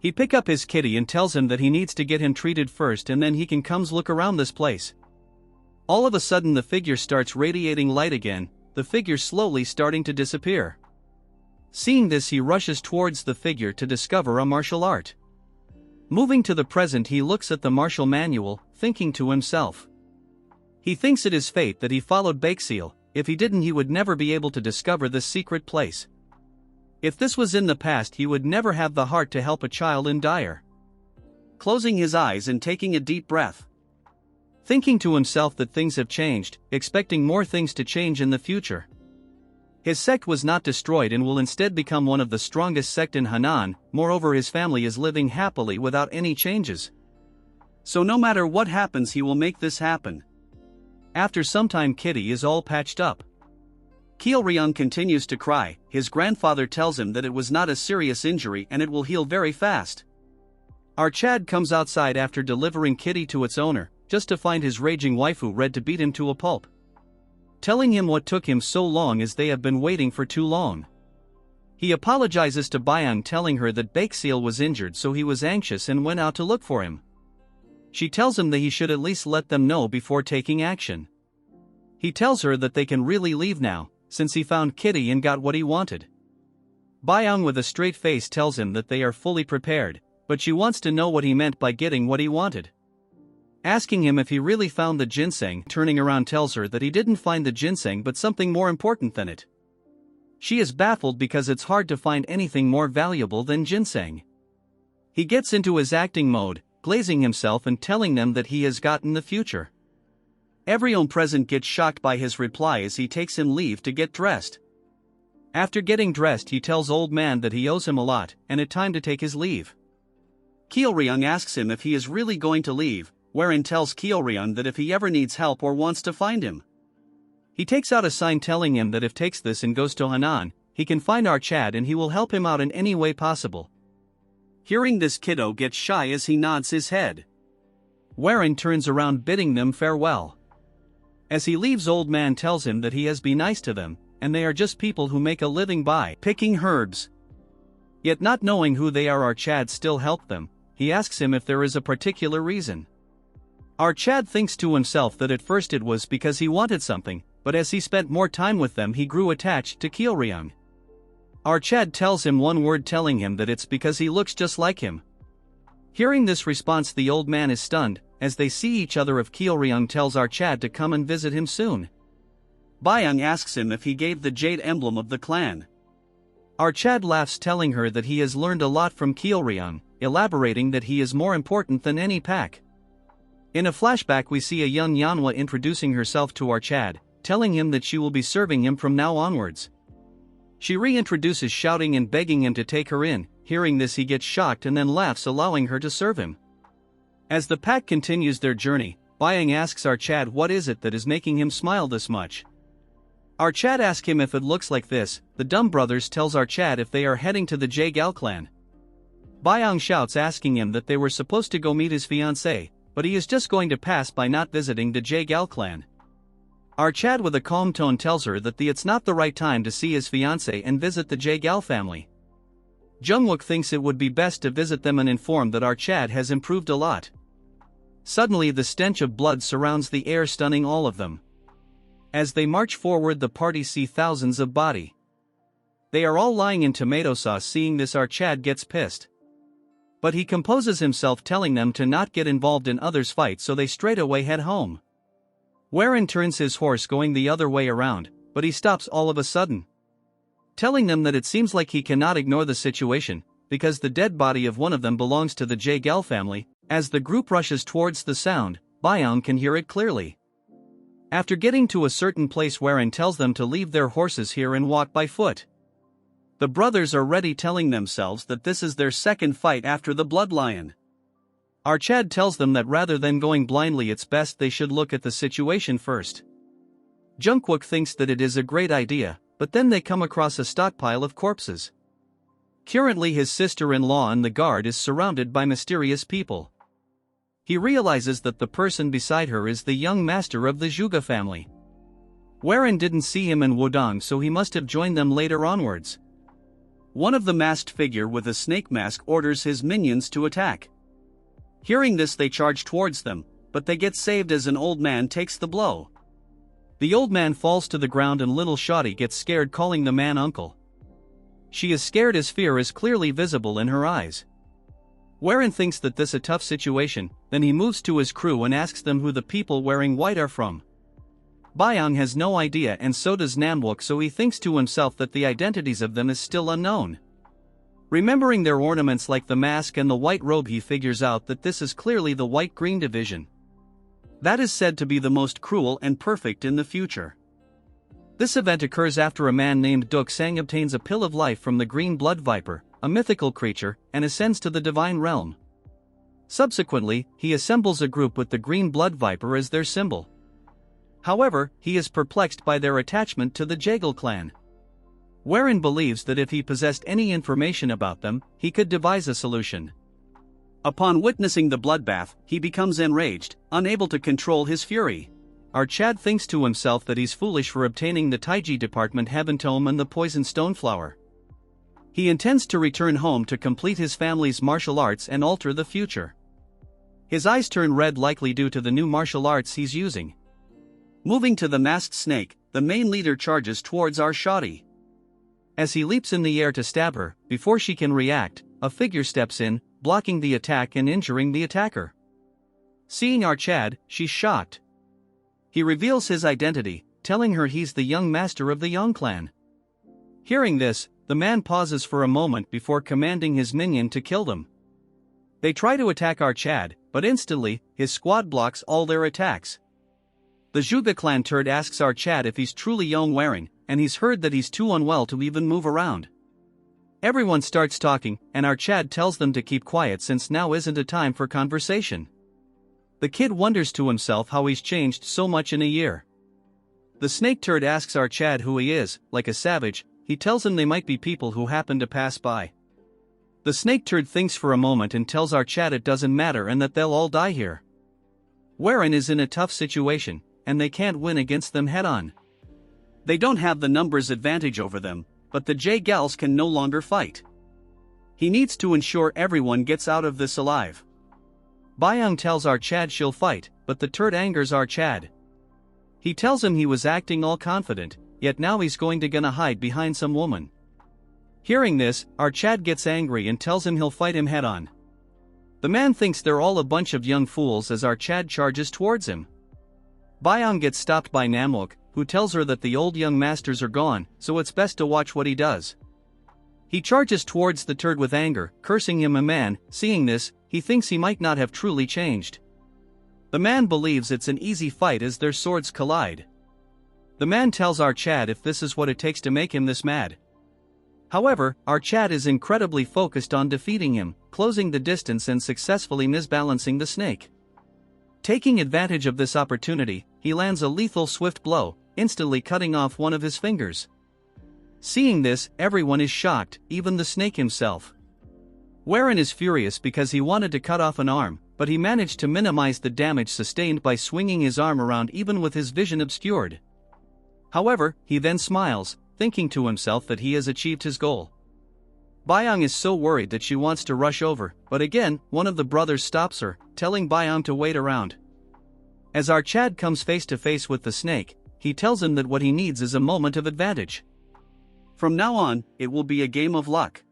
He picks up his Kitty and tells him that he needs to get him treated first and then he can come look around this place. All of a sudden the figure starts radiating light again, the figure slowly starting to disappear. Seeing this, he rushes towards the figure to discover a martial art. Moving to the present, he looks at the martial manual, thinking to himself. He thinks it is fate that he followed Baekseal. If he didn't, he would never be able to discover this secret place. If this was in the past, he would never have the heart to help a child in dire. Closing his eyes and taking a deep breath. Thinking to himself that things have changed, expecting more things to change in the future. His sect was not destroyed and will instead become one of the strongest sect in Hanan. Moreover, his family is living happily without any changes. So no matter what happens, he will make this happen. After some time, Kitty is all patched up. Kyeolryung continues to cry. His grandfather tells him that it was not a serious injury and it will heal very fast. Our Chad comes outside after delivering Kitty to its owner, just to find his raging waifu ready to beat him to a pulp. Telling him what took him so long is they have been waiting for too long. He apologizes to Byung, telling her that Bakeseal was injured, so he was anxious and went out to look for him. She tells him that he should at least let them know before taking action. He tells her that they can really leave now, since he found Kitty and got what he wanted. Byung with a straight face tells him that they are fully prepared, but she wants to know what he meant by getting what he wanted. Asking him if he really found the ginseng, turning around tells her that he didn't find the ginseng but something more important than it. She is baffled because it's hard to find anything more valuable than ginseng. He gets into his acting mode, glazing himself and telling them that he has gotten the future. Everyone present gets shocked by his reply as he takes him leave to get dressed. After getting dressed, he tells Old Man that he owes him a lot and it's time to take his leave. Kyeolryung asks him if he is really going to leave, wherein tells Kyeolryung that if he ever needs help or wants to find him. He takes out a sign telling him that if takes this and goes to Hanan, he can find our Chad and he will help him out in any way possible. Hearing this, kiddo gets shy as he nods his head. Warren turns around bidding them farewell. As he leaves, Old Man tells him that he has been nice to them, and they are just people who make a living by picking herbs. Yet not knowing who they are, our Chad still helped them. He asks him if there is a particular reason. Our Chad thinks to himself that at first it was because he wanted something, but as he spent more time with them he grew attached to Kyeolryung. Our Chad tells him one word, telling him that it's because he looks just like him. Hearing this response, the Old Man is stunned. As they see each other, if Kyeolryung tells our Chad to come and visit him soon. Byung asks him if he gave the jade emblem of the clan. Our Chad laughs, telling her that he has learned a lot from Kyeolryung, elaborating that he is more important than any pack. In a flashback, we see a young Manhwa introducing herself to our Chad, telling him that she will be serving him from now onwards. She reintroduces, shouting and begging him to take her in. Hearing this, he gets shocked and then laughs, allowing her to serve him. As the pack continues their journey, Byung asks our Chad what is it that is making him smile this much. Our Chad asks him if it looks like this. The Dumb Brothers tells our Chad if they are heading to the Jaegal clan. Byung shouts, asking him that they were supposed to go meet his fiancée, but he is just going to pass by not visiting the Jaegal clan. Our Chad with a calm tone tells her that it's not the right time to see his fiancée and visit the Jaegal family. Jungwook thinks it would be best to visit them and inform that our Chad has improved a lot. Suddenly the stench of blood surrounds the air, stunning all of them. As they march forward, the party see thousands of body. They are all lying in tomato sauce. Seeing this, our Chad gets pissed. But he composes himself, telling them to not get involved in others' fights, so they straight away head home. Warren turns his horse going the other way around, but he stops all of a sudden. Telling them that it seems like he cannot ignore the situation, because the dead body of one of them belongs to the Jaegal family. As the group rushes towards the sound, Byung can hear it clearly. After getting to a certain place, Warren tells them to leave their horses here and walk by foot. The brothers are ready, telling themselves that this is their second fight after the Blood Lion. Our Chad tells them that rather than going blindly, it's best they should look at the situation first. Jungwook thinks that it is a great idea, but then they come across a stockpile of corpses. Currently his sister-in-law and the guard is surrounded by mysterious people. He realizes that the person beside her is the young master of the Zhuge family. Warren didn't see him in Wudong, so he must have joined them later onwards. One of the masked figure with a snake mask orders his minions to attack. Hearing this, they charge towards them, but they get saved as an old man takes the blow. The old man falls to the ground and little Shawty gets scared, calling the man uncle. She is scared as fear is clearly visible in her eyes. Warren thinks that this is a tough situation, then he moves to his crew and asks them who the people wearing white are from. Byung has no idea, and so does Namwook, so he thinks to himself that the identities of them is still unknown. Remembering their ornaments like the mask and the white robe, he figures out that this is clearly the white-green division. That is said to be the most cruel and perfect in the future. This event occurs after a man named Duk Sang obtains a pill of life from the green blood viper, a mythical creature, and ascends to the divine realm. Subsequently, he assembles a group with the green blood viper as their symbol. However, he is perplexed by their attachment to the Jaegal clan. Warren believes that if he possessed any information about them, he could devise a solution. Upon witnessing the bloodbath, he becomes enraged, unable to control his fury. Our Chad thinks to himself that he's foolish for obtaining the Taiji department Heaven Tome and the Poison Stoneflower. He intends to return home to complete his family's martial arts and alter the future. His eyes turn red, likely due to the new martial arts he's using. Moving to the masked snake, the main leader charges towards our Shawty. As he leaps in the air to stab her, before she can react, a figure steps in, blocking the attack and injuring the attacker. Seeing our Chad, she's shocked. He reveals his identity, telling her he's the young master of the Yong clan. Hearing this, the man pauses for a moment before commanding his minion to kill them. They try to attack our Chad, but instantly, his squad blocks all their attacks. The Zhuge clan turd asks our Chad if he's truly Yong wearing, and he's heard that he's too unwell to even move around. Everyone starts talking, and our Chad tells them to keep quiet since now isn't a time for conversation. The kid wonders to himself how he's changed so much in a year. The snake turd asks our Chad who he is. Like a savage, he tells him they might be people who happen to pass by. The snake turd thinks for a moment and tells our Chad it doesn't matter and that they'll all die here. Warren is in a tough situation, and they can't win against them head-on. They don't have the numbers advantage over them, but the J-Gals can no longer fight. He needs to ensure everyone gets out of this alive. Byung tells our Chad she'll fight, but the turd angers our Chad. He tells him he was acting all confident, yet now he's gonna hide behind some woman. Hearing this, our Chad gets angry and tells him he'll fight him head-on. The man thinks they're all a bunch of young fools as our Chad charges towards him. Byung gets stopped by Namwook, who tells her that the old young masters are gone, so it's best to watch what he does. He charges towards the turd with anger, cursing him a man. Seeing this, he thinks he might not have truly changed. The man believes it's an easy fight as their swords collide. The man tells our Chad if this is what it takes to make him this mad. However, our Chad is incredibly focused on defeating him, closing the distance and successfully misbalancing the snake. Taking advantage of this opportunity, he lands a lethal swift blow, instantly cutting off one of his fingers. Seeing this, everyone is shocked, even the snake himself. Warren is furious because he wanted to cut off an arm, but he managed to minimize the damage sustained by swinging his arm around even with his vision obscured. However, he then smiles, thinking to himself that he has achieved his goal. Byung is so worried that she wants to rush over, but again, one of the brothers stops her, telling Byung to wait around. As our Chad comes face to face with the snake, he tells him that what he needs is a moment of advantage. From now on, it will be a game of luck.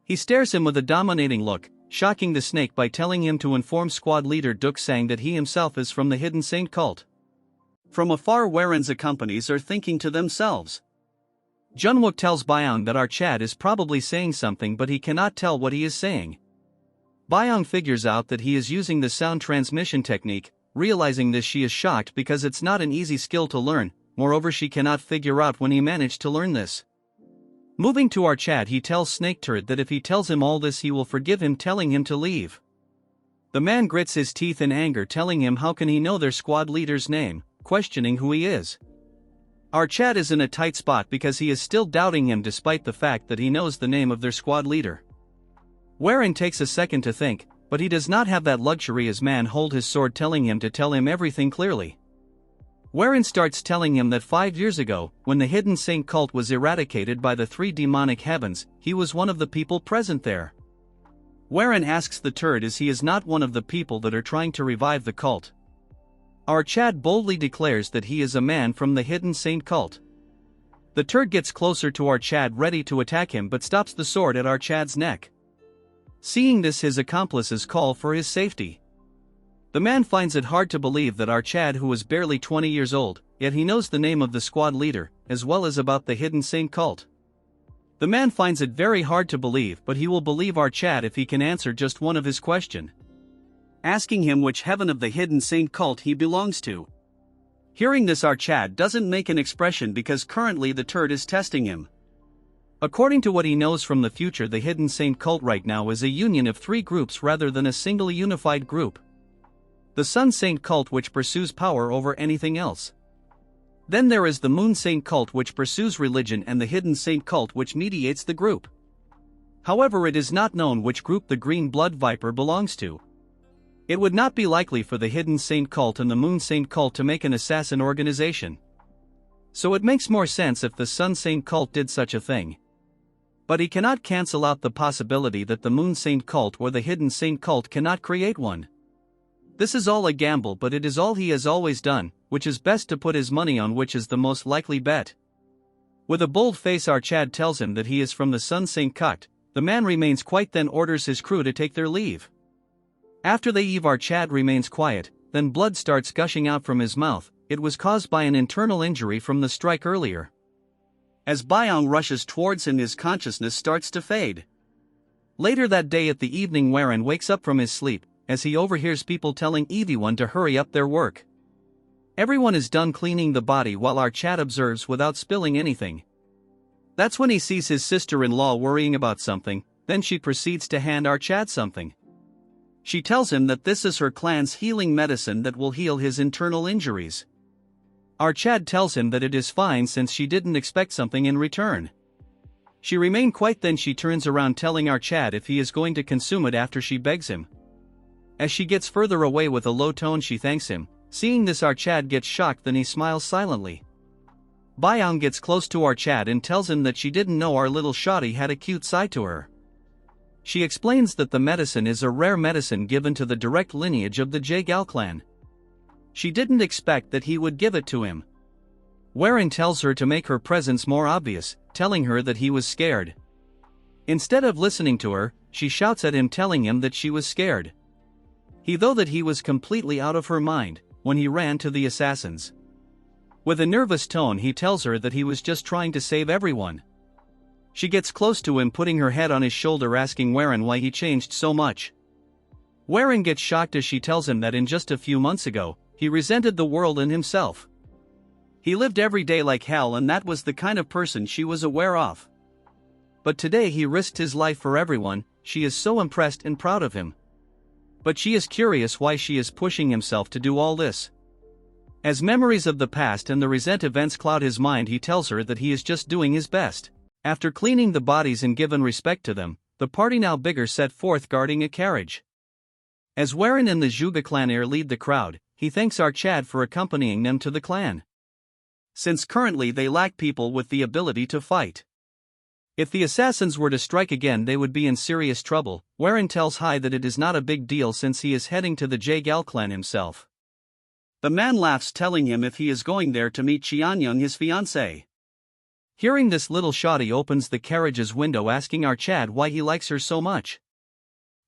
He stares him with a dominating look, shocking the snake by telling him to inform squad leader Duk Sang that he himself is from the Hidden Saint cult. From afar, Warren's companies are thinking to themselves. Junwook tells Byung that our Chad is probably saying something, but he cannot tell what he is saying. Byung figures out that he is using the sound transmission technique. Realizing this, she is shocked because it's not an easy skill to learn. Moreover, she cannot figure out when he managed to learn this. Moving to our Chad, he tells Snake Turd that if he tells him all this, he will forgive him, telling him to leave. The man grits his teeth in anger, telling him how can he know their squad leader's name, questioning who he is. Our Chad is in a tight spot because he is still doubting him despite the fact that he knows the name of their squad leader. Warren takes a second to think, but he does not have that luxury as man hold his sword, telling him to tell him everything clearly. Warren starts telling him that 5 years ago, when the Hidden Saint cult was eradicated by the 3 demonic heavens, he was one of the people present there. Warren asks the turd as he is not one of the people that are trying to revive the cult. Our Chad boldly declares that he is a man from the Hidden Saint cult. The turd gets closer to our Chad, ready to attack him, but stops the sword at our Chad's neck. Seeing this, his accomplices call for his safety. The man finds it hard to believe that our Chad, who is barely 20 years old, yet he knows the name of the squad leader, as well as about the Hidden Saint cult. The man finds it very hard to believe, but he will believe our Chad if he can answer just one of his questions, asking him which heaven of the Hidden Saint cult he belongs to. Hearing this, our Chad doesn't make an expression because currently the turd is testing him. According to what he knows from the future, the Hidden Saint cult right now is a union of 3 groups rather than a single unified group. The Sun Saint cult, which pursues power over anything else. Then there is the Moon Saint cult, which pursues religion, and the Hidden Saint cult, which mediates the group. However, it is not known which group the Green Blood Viper belongs to. It would not be likely for the Hidden Saint cult and the Moon Saint cult to make an assassin organization. So it makes more sense if the Sun Saint cult did such a thing. But he cannot cancel out the possibility that the Moon Saint cult or the Hidden Saint cult cannot create one. This is all a gamble, but it is all he has always done, which is best to put his money on which is the most likely bet. With a bold face, our Chad tells him that he is from the Sun Saint cult. The man remains quiet, then orders his crew to take their leave. After they leave, our Chad remains quiet, then blood starts gushing out from his mouth. It was caused by an internal injury from the strike earlier. As Byong rushes towards him, his consciousness starts to fade. Later that day at the evening, Warren wakes up from his sleep, as he overhears people telling everyone to hurry up their work. Everyone is done cleaning the body while our Chad observes without spilling anything. That's when he sees his sister-in-law worrying about something, then she proceeds to hand our Chad something. She tells him that this is her clan's healing medicine that will heal his internal injuries. Our Chad tells him that it is fine since she didn't expect something in return. She remains quiet, then she turns around telling our Chad if he is going to consume it after she begs him. As she gets further away with a low tone, she thanks him. Seeing this, our Chad gets shocked, then he smiles silently. Byong gets close to our Chad and tells him that she didn't know our little shawty had a cute side to her. She explains that the medicine is a rare medicine given to the direct lineage of the Jaegal clan. She didn't expect that he would give it to him. Warren tells her to make her presence more obvious, telling her that he was scared. Instead of listening to her, she shouts at him, telling him that she was scared. He thought that he was completely out of her mind when he ran to the assassins. With a nervous tone, he tells her that he was just trying to save everyone. She gets close to him, putting her head on his shoulder, asking Warren why he changed so much. Warren gets shocked as she tells him that in just a few months ago, he resented the world and himself. He lived every day like hell, and that was the kind of person she was aware of. But today he risked his life for everyone. She is so impressed and proud of him. But she is curious why she is pushing himself to do all this. As memories of the past and the recent events cloud his mind, he tells her that he is just doing his best. After cleaning the bodies and given respect to them, the party, now bigger, set forth guarding a carriage. As Warren and the Zhuge clan heir lead the crowd, he thanks our Chad for accompanying them to the clan. Since currently they lack people with the ability to fight. If the assassins were to strike again, they would be in serious trouble. Warren tells Hai that it is not a big deal since he is heading to the Jaegal clan himself. The man laughs, telling him if he is going there to meet Qianyang, his fiancée. Hearing this, little shawty opens the carriage's window, asking our Chad why he likes her so much.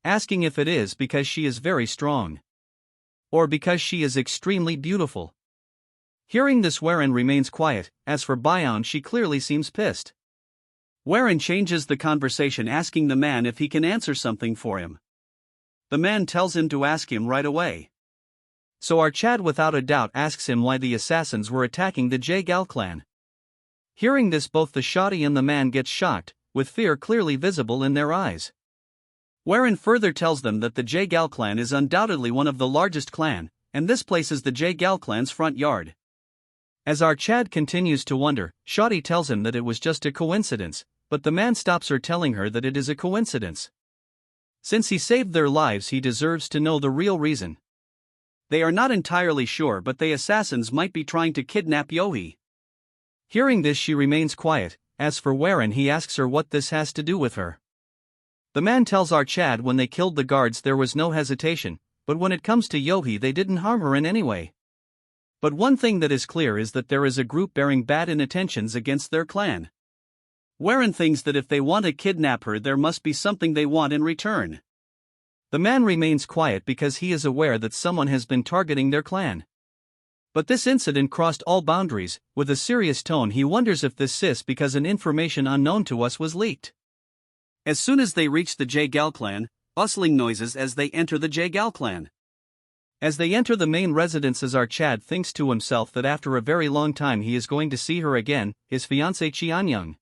Asking if it is because she is very strong. Or because she is extremely beautiful. Hearing this, Warren remains quiet. As for Byong, she clearly seems pissed. Warren changes the conversation, asking the man if he can answer something for him. The man tells him to ask him right away. So our Chad without a doubt asks him why the assassins were attacking the Jaegal clan. Hearing this, both the shawty and the man get shocked, with fear clearly visible in their eyes. Warren further tells them that the Jaegal clan is undoubtedly one of the largest clan, and this place is the Jaegal clan's front yard. As our Chad continues to wonder, shawty tells him that it was just a coincidence, but the man stops her, telling her that it is a coincidence. Since he saved their lives, he deserves to know the real reason. They are not entirely sure, but the assassins might be trying to kidnap Yohei. Hearing this, she remains quiet. As for Warren, he asks her what this has to do with her. The man tells our Chad when they killed the guards there was no hesitation, but when it comes to Yohei they didn't harm her in any way. But one thing that is clear is that there is a group bearing bad intentions against their clan. Warren thinks that if they want to kidnap her, there must be something they want in return. The man remains quiet because he is aware that someone has been targeting their clan. But this incident crossed all boundaries. With a serious tone, he wonders if this is because an information unknown to us was leaked. As soon as they reach the Jaegal clan, bustling noises as they enter the Jaegal clan. As they enter the main residences, our Chad thinks to himself that after a very long time he is going to see her again, his fiancée Qianyang.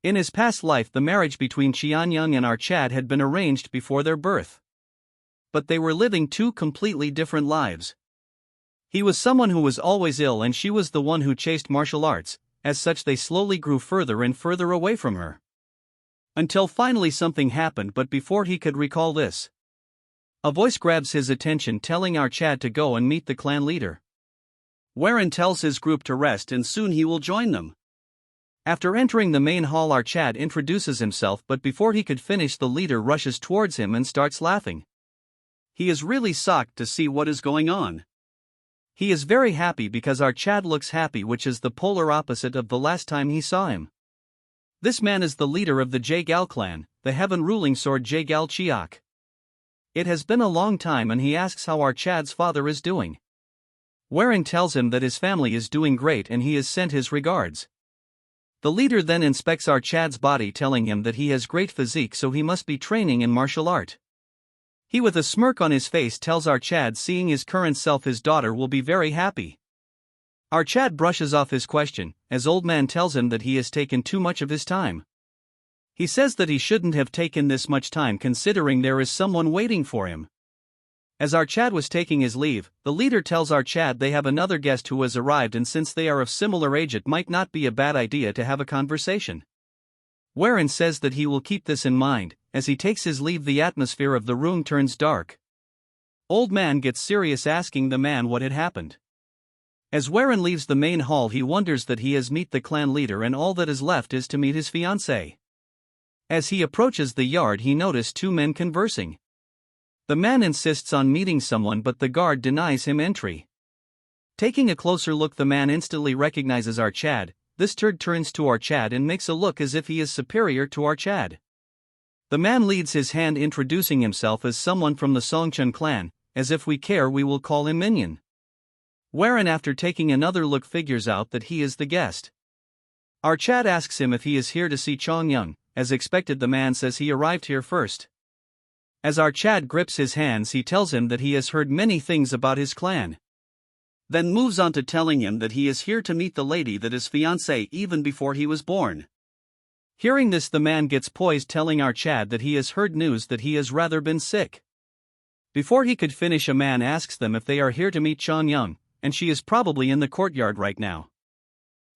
In his past life, the marriage between Qianyang and our Chad had been arranged before their birth. But they were living two completely different lives. He was someone who was always ill, and she was the one who chased martial arts. As such, they slowly grew further and further away from her. Until finally something happened, but before he could recall this, a voice grabs his attention, telling our Chad to go and meet the clan leader. Warren tells his group to rest and soon he will join them. After entering the main hall, our Chad introduces himself, but before he could finish, the leader rushes towards him and starts laughing. He is really shocked to see what is going on. He is very happy because our Chad looks happy, which is the polar opposite of the last time he saw him. This man is the leader of the Jagal clan, the heaven-ruling sword Jagal Chiak. It has been a long time and he asks how our Chad's father is doing. Warren tells him that his family is doing great and he has sent his regards. The leader then inspects our Chad's body, telling him that he has great physique, so he must be training in martial art. He, with a smirk on his face, tells our Chad seeing his current self, his daughter will be very happy. Our Chad brushes off his question, as old man tells him that he has taken too much of his time. He says that he shouldn't have taken this much time considering there is someone waiting for him. As our Chad was taking his leave, the leader tells our Chad they have another guest who has arrived, and since they are of similar age it might not be a bad idea to have a conversation. Warren says that he will keep this in mind. As he takes his leave, the atmosphere of the room turns dark. Old man gets serious, asking the man what had happened. As Warren leaves the main hall, he wonders that he has met the clan leader and all that is left is to meet his fiancée. As he approaches the yard, he notices two men conversing. The man insists on meeting someone, but the guard denies him entry. Taking a closer look, the man instantly recognizes our Chad. This turd turns to our Chad and makes a look as if he is superior to our Chad. The man leads his hand, introducing himself as someone from the Songchun clan. As if we care, we will call him Minion. Warren, after taking another look, figures out that he is the guest. Our Chad asks him if he is here to see Chong Young. As expected, the man says he arrived here first. As our Chad grips his hands, he tells him that he has heard many things about his clan. Then moves on to telling him that he is here to meet the lady that is fiancée even before he was born. Hearing this, the man gets poised, telling our Chad that he has heard news that he has rather been sick. Before he could finish, a man asks them if they are here to meet Chong Young, and she is probably in the courtyard right now.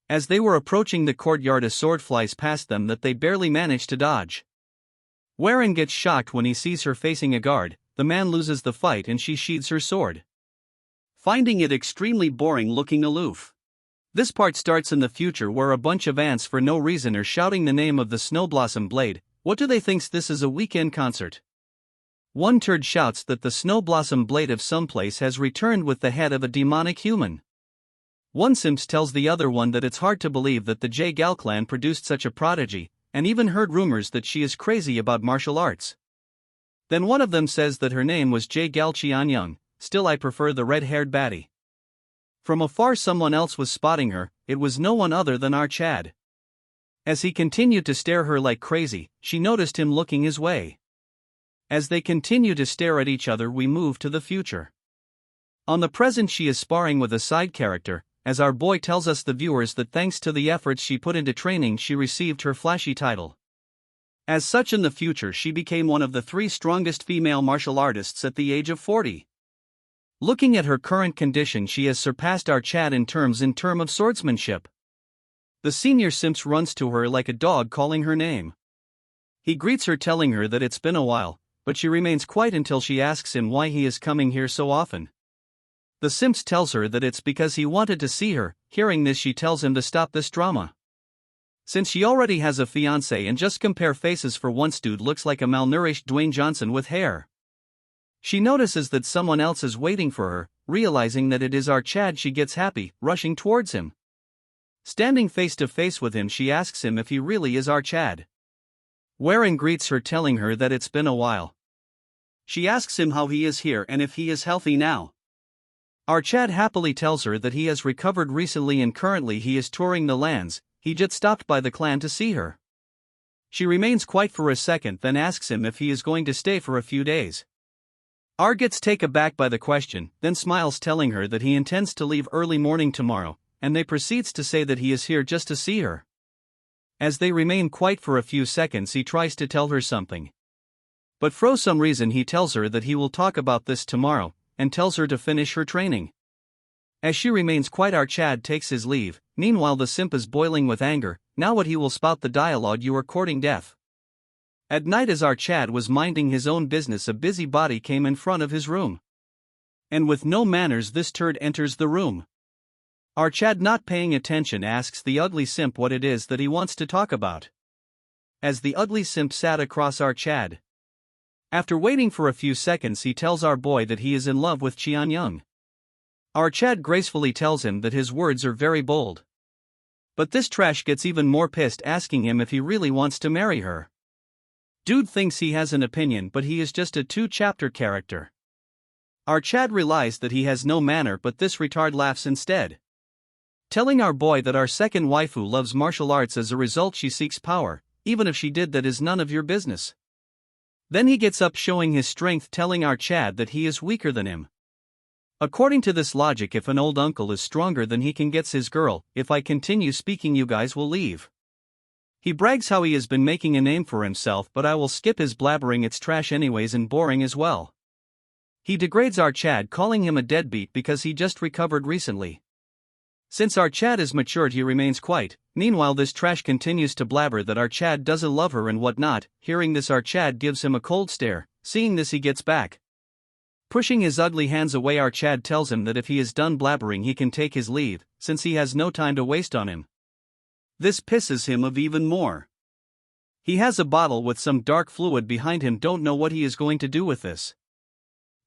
As they were approaching the courtyard, a sword flies past them that they barely manage to dodge. Warren gets shocked when he sees her facing a guard. The man loses the fight and she sheathes her sword, finding it extremely boring, looking aloof. This part starts in the future, where a bunch of ants for no reason are shouting the name of the Snowblossom Blade. What do they think this is, a weekend concert? One turd shouts that the Snowblossom Blade of someplace has returned with the head of a demonic human. One simps tells the other one that it's hard to believe that the Jagal clan produced such a prodigy, and even heard rumors that she is crazy about martial arts. Then one of them says that her name was Jagal Chian Young. Still, I prefer the red-haired baddie. From afar, someone else was spotting her. It was no one other than our Chad. As he continued to stare her like crazy, she noticed him looking his way. As they continue to stare at each other, we move to the future. On the present, she is sparring with a side character, as our boy tells us, the viewers, that thanks to the efforts she put into training, she received her flashy title. As such, in the future, she became one of the 3 strongest female martial artists at the age of 40. Looking at her current condition, she has surpassed our Chad in term of swordsmanship. The senior simps runs to her like a dog, calling her name. He greets her, telling her that it's been a while, but she remains quiet until she asks him why he is coming here so often. The simps tells her that it's because he wanted to see her. Hearing this, she tells him to stop this drama, since she already has a fiancé, and just compare faces for once, dude looks like a malnourished Dwayne Johnson with hair. She notices that someone else is waiting for her. Realizing that it is our Chad, she gets happy, rushing towards him. Standing face to face with him, she asks him if he really is our Chad. Warren greets her, telling her that it's been a while. She asks him how he is here and if he is healthy now. Our Chad happily tells her that he has recovered recently and currently he is touring the lands. He just stopped by the clan to see her. She remains quiet for a second, then asks him if he is going to stay for a few days. R gets taken aback by the question, then smiles, telling her that he intends to leave early morning tomorrow, and they proceeds to say that he is here just to see her. As they remain quiet for a few seconds, he tries to tell her something, but for some reason he tells her that he will talk about this tomorrow, and tells her to finish her training. As she remains quiet, our Chad takes his leave. Meanwhile, the simp is boiling with anger. Now what he will spout the dialogue, you are courting death. At night, as our Chad was minding his own business, a busybody came in front of his room. And with no manners, this turd enters the room. Our Chad, not paying attention, asks the ugly simp what it is that he wants to talk about. As the ugly simp sat across our Chad. After waiting for a few seconds, he tells our boy that he is in love with Yong. Our Chad gracefully tells him that his words are very bold. But this trash gets even more pissed, asking him if he really wants to marry her. Dude thinks he has an opinion, but he is just a 2-chapter character. Our Chad realized that he has no manner, but this retard laughs instead, telling our boy that our second waifu loves martial arts. As a result, she seeks power. Even if she did, that is none of your business. Then he gets up, showing his strength, telling our Chad that he is weaker than him. According to this logic, if an old uncle is stronger than he can get his girl, if I continue speaking you guys will leave. He brags how he has been making a name for himself, but I will skip his blabbering, it's trash anyways and boring as well. He degrades our Chad, calling him a deadbeat because he just recovered recently. Since our Chad is matured, he remains quiet. Meanwhile, this trash continues to blabber that our Chad doesn't love her and whatnot. Hearing this, our Chad gives him a cold stare. Seeing this, he gets back. Pushing his ugly hands away, our Chad tells him that if he is done blabbering, he can take his leave, since he has no time to waste on him. This pisses him off even more. He has a bottle with some dark fluid behind him, don't know what he is going to do with this.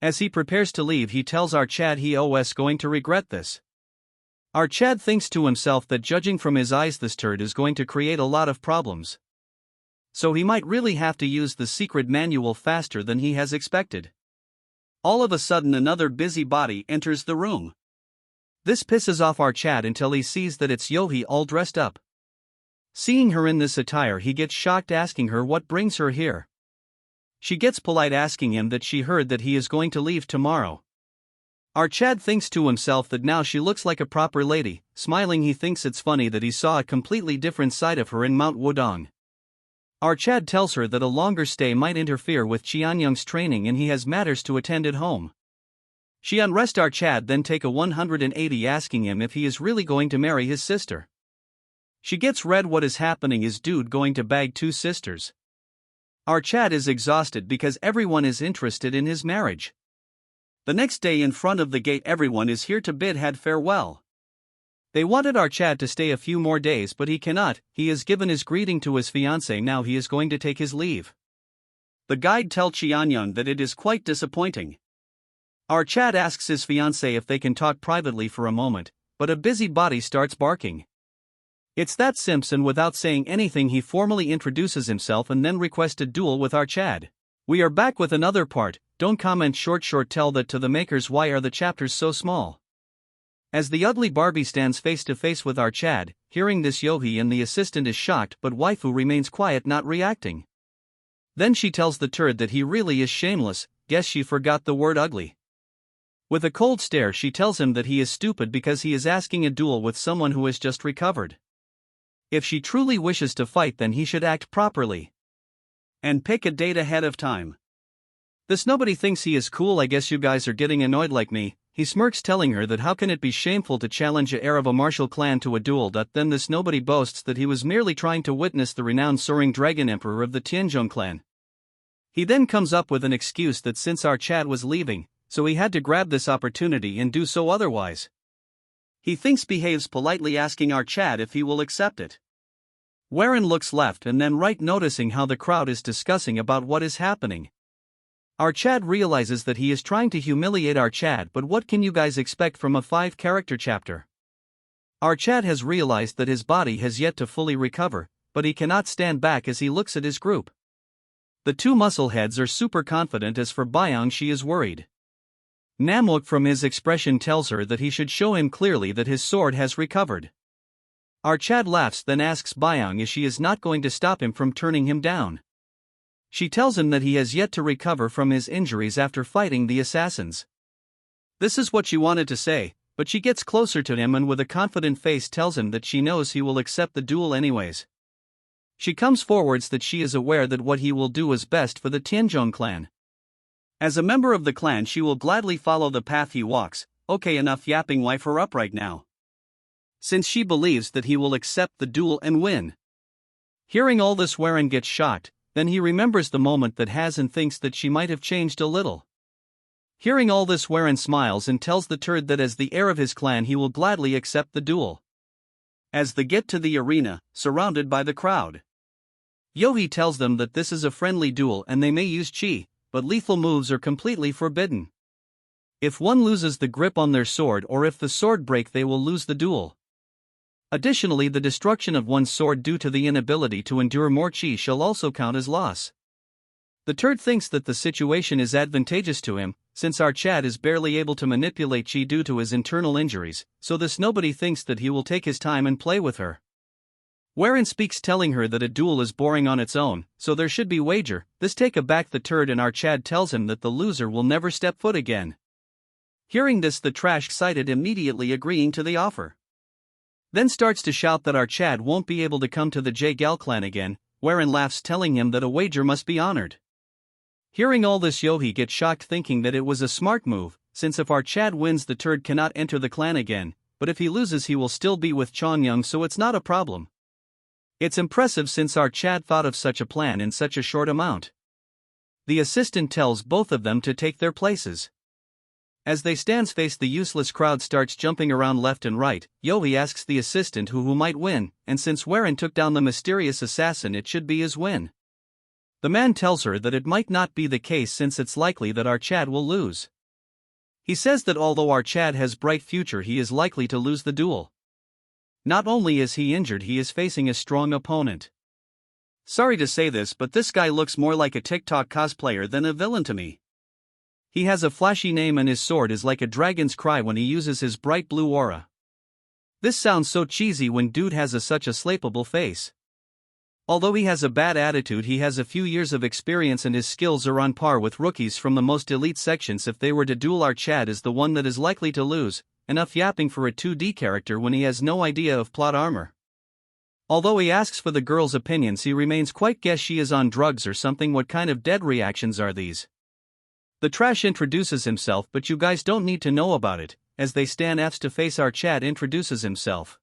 As he prepares to leave, he tells our Chad he is going to regret this. Our Chad thinks to himself that judging from his eyes, this turd is going to create a lot of problems. So he might really have to use the secret manual faster than he has expected. All of a sudden, another busybody enters the room. This pisses off our Chad until he sees that it's Yohi all dressed up. Seeing her in this attire, he gets shocked, asking her what brings her here. She gets polite, asking him that she heard that he is going to leave tomorrow. Our Chad thinks to himself that now she looks like a proper lady. Smiling, he thinks it's funny that he saw a completely different side of her in Mount Wudong. Our Chad tells her that a longer stay might interfere with Yong's training and he has matters to attend at home. She unrests our Chad, then take a 180, asking him if he is really going to marry his sister. She gets red. What is happening? Is dude going to bag 2 sisters? Our Chad is exhausted because everyone is interested in his marriage. The next day, in front of the gate, everyone is here to bid had farewell. They wanted our Chad to stay a few more days, but he cannot. He has given his greeting to his fiancée, now he is going to take his leave. The guide tells Yong that it is quite disappointing. Our Chad asks his fiancée if they can talk privately for a moment, but a busybody starts barking. It's that Simpson. Without saying anything, he formally introduces himself and then requests a duel with our Chad. We are back with another part. Don't comment. Short tell that to the makers. Why are the chapters so small? As the ugly Barbie stands face to face with our Chad, hearing this, Yohi and the assistant is shocked, but waifu remains quiet, not reacting. Then she tells the turd that he really is shameless. Guess she forgot the word ugly. With a cold stare, she tells him that he is stupid because he is asking a duel with someone who has just recovered. If she truly wishes to fight, then he should act properly and pick a date ahead of time. This nobody thinks he is cool. I guess you guys are getting annoyed like me. He smirks, telling her that how can it be shameful to challenge a heir of a martial clan to a duel. Then this nobody boasts that he was merely trying to witness the renowned soaring dragon emperor of the Tianzhong clan. He then comes up with an excuse that since our Chad was leaving, so he had to grab this opportunity and do so, otherwise. He thinks, behaves politely, asking our Chad if he will accept it. Warren looks left and then right, noticing how the crowd is discussing about what is happening. Our Chad realizes that he is trying to humiliate our Chad, but what can you guys expect from a 5-character chapter? Our Chad has realized that his body has yet to fully recover, but he cannot stand back as he looks at his group. The 2 muscleheads are super confident. As for Byung, she is worried. Namwook, from his expression, tells her that he should show him clearly that his sword has recovered. Our Chad laughs, then asks Byung if she is not going to stop him from turning him down. She tells him that he has yet to recover from his injuries after fighting the assassins. This is what she wanted to say, but she gets closer to him and with a confident face tells him that she knows he will accept the duel anyways. She comes forwards that she is aware that what he will do is best for the Tianzhong clan. As a member of the clan, she will gladly follow the path he walks. Okay, enough yapping, wife her up right now, since she believes that he will accept the duel and win. Hearing all this, Warren gets shocked. then he remembers the moment that has and thinks that she might have changed a little. Hearing all this, Warren smiles and tells the turd that as the heir of his clan he will gladly accept the duel. As they get to the arena, surrounded by the crowd, Yohei tells them that this is a friendly duel and they may use chi, but lethal moves are completely forbidden. If one loses the grip on their sword or if the sword break, they will lose the duel. Additionally, the destruction of one's sword due to the inability to endure more chi shall also count as loss. The turd thinks that the situation is advantageous to him, since our Chad is barely able to manipulate chi due to his internal injuries, so this nobody thinks that he will take his time and play with her. Warren speaks, telling her that a duel is boring on its own, so there should be wager. This take aback the turd, and our Chad tells him that the loser will never step foot again. Hearing this, the trash sighted immediately agreeing to the offer. Then starts to shout that our Chad won't be able to come to the J-Gal clan again. Warren laughs, telling him that a wager must be honored. Hearing all this, Yohei gets shocked, thinking that it was a smart move, since if our Chad wins, the turd cannot enter the clan again, but if he loses he will still be with Yong, so it's not a problem. It's impressive since our Chad thought of such a plan in such a short amount. The assistant tells both of them to take their places. As they stand face, the useless crowd starts jumping around left and right. Yohei asks the assistant who might win, and since Warren took down the mysterious assassin, it should be his win. The man tells her that it might not be the case since it's likely that our Chad will lose. He says that although our Chad has bright future, he is likely to lose the duel. Not only is he injured, he is facing a strong opponent. Sorry to say this, but this guy looks more like a TikTok cosplayer than a villain to me. He has a flashy name and his sword is like a dragon's cry when he uses his bright blue aura. This sounds so cheesy when dude has such a slappable face. Although he has a bad attitude, he has a few years of experience and his skills are on par with rookies from the most elite sections. If they were to duel, our Chad is the one that is likely to lose. Enough yapping for a 2D character when he has no idea of plot armor. Although he asks for the girl's opinions, he remains quite guess she is on drugs or something. What kind of dead reactions are these? The trash introduces himself, but you guys don't need to know about it. As they stand face to face, our Chad introduces himself.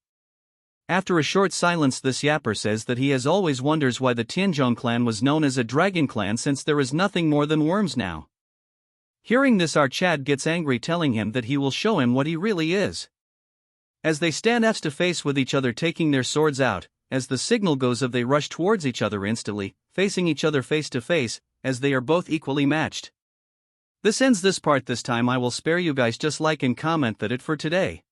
After a short silence, this yapper says that he has always wonders why the Tianzhong clan was known as a dragon clan, since there is nothing more than worms now. Hearing this, our Chad gets angry, telling him that he will show him what he really is. As they stand face to face with each other, taking their swords out, as the signal goes of, they rush towards each other instantly, facing each other face to face, as they are both equally matched. This ends this part. This time I will spare you guys. Just like and comment that it for today.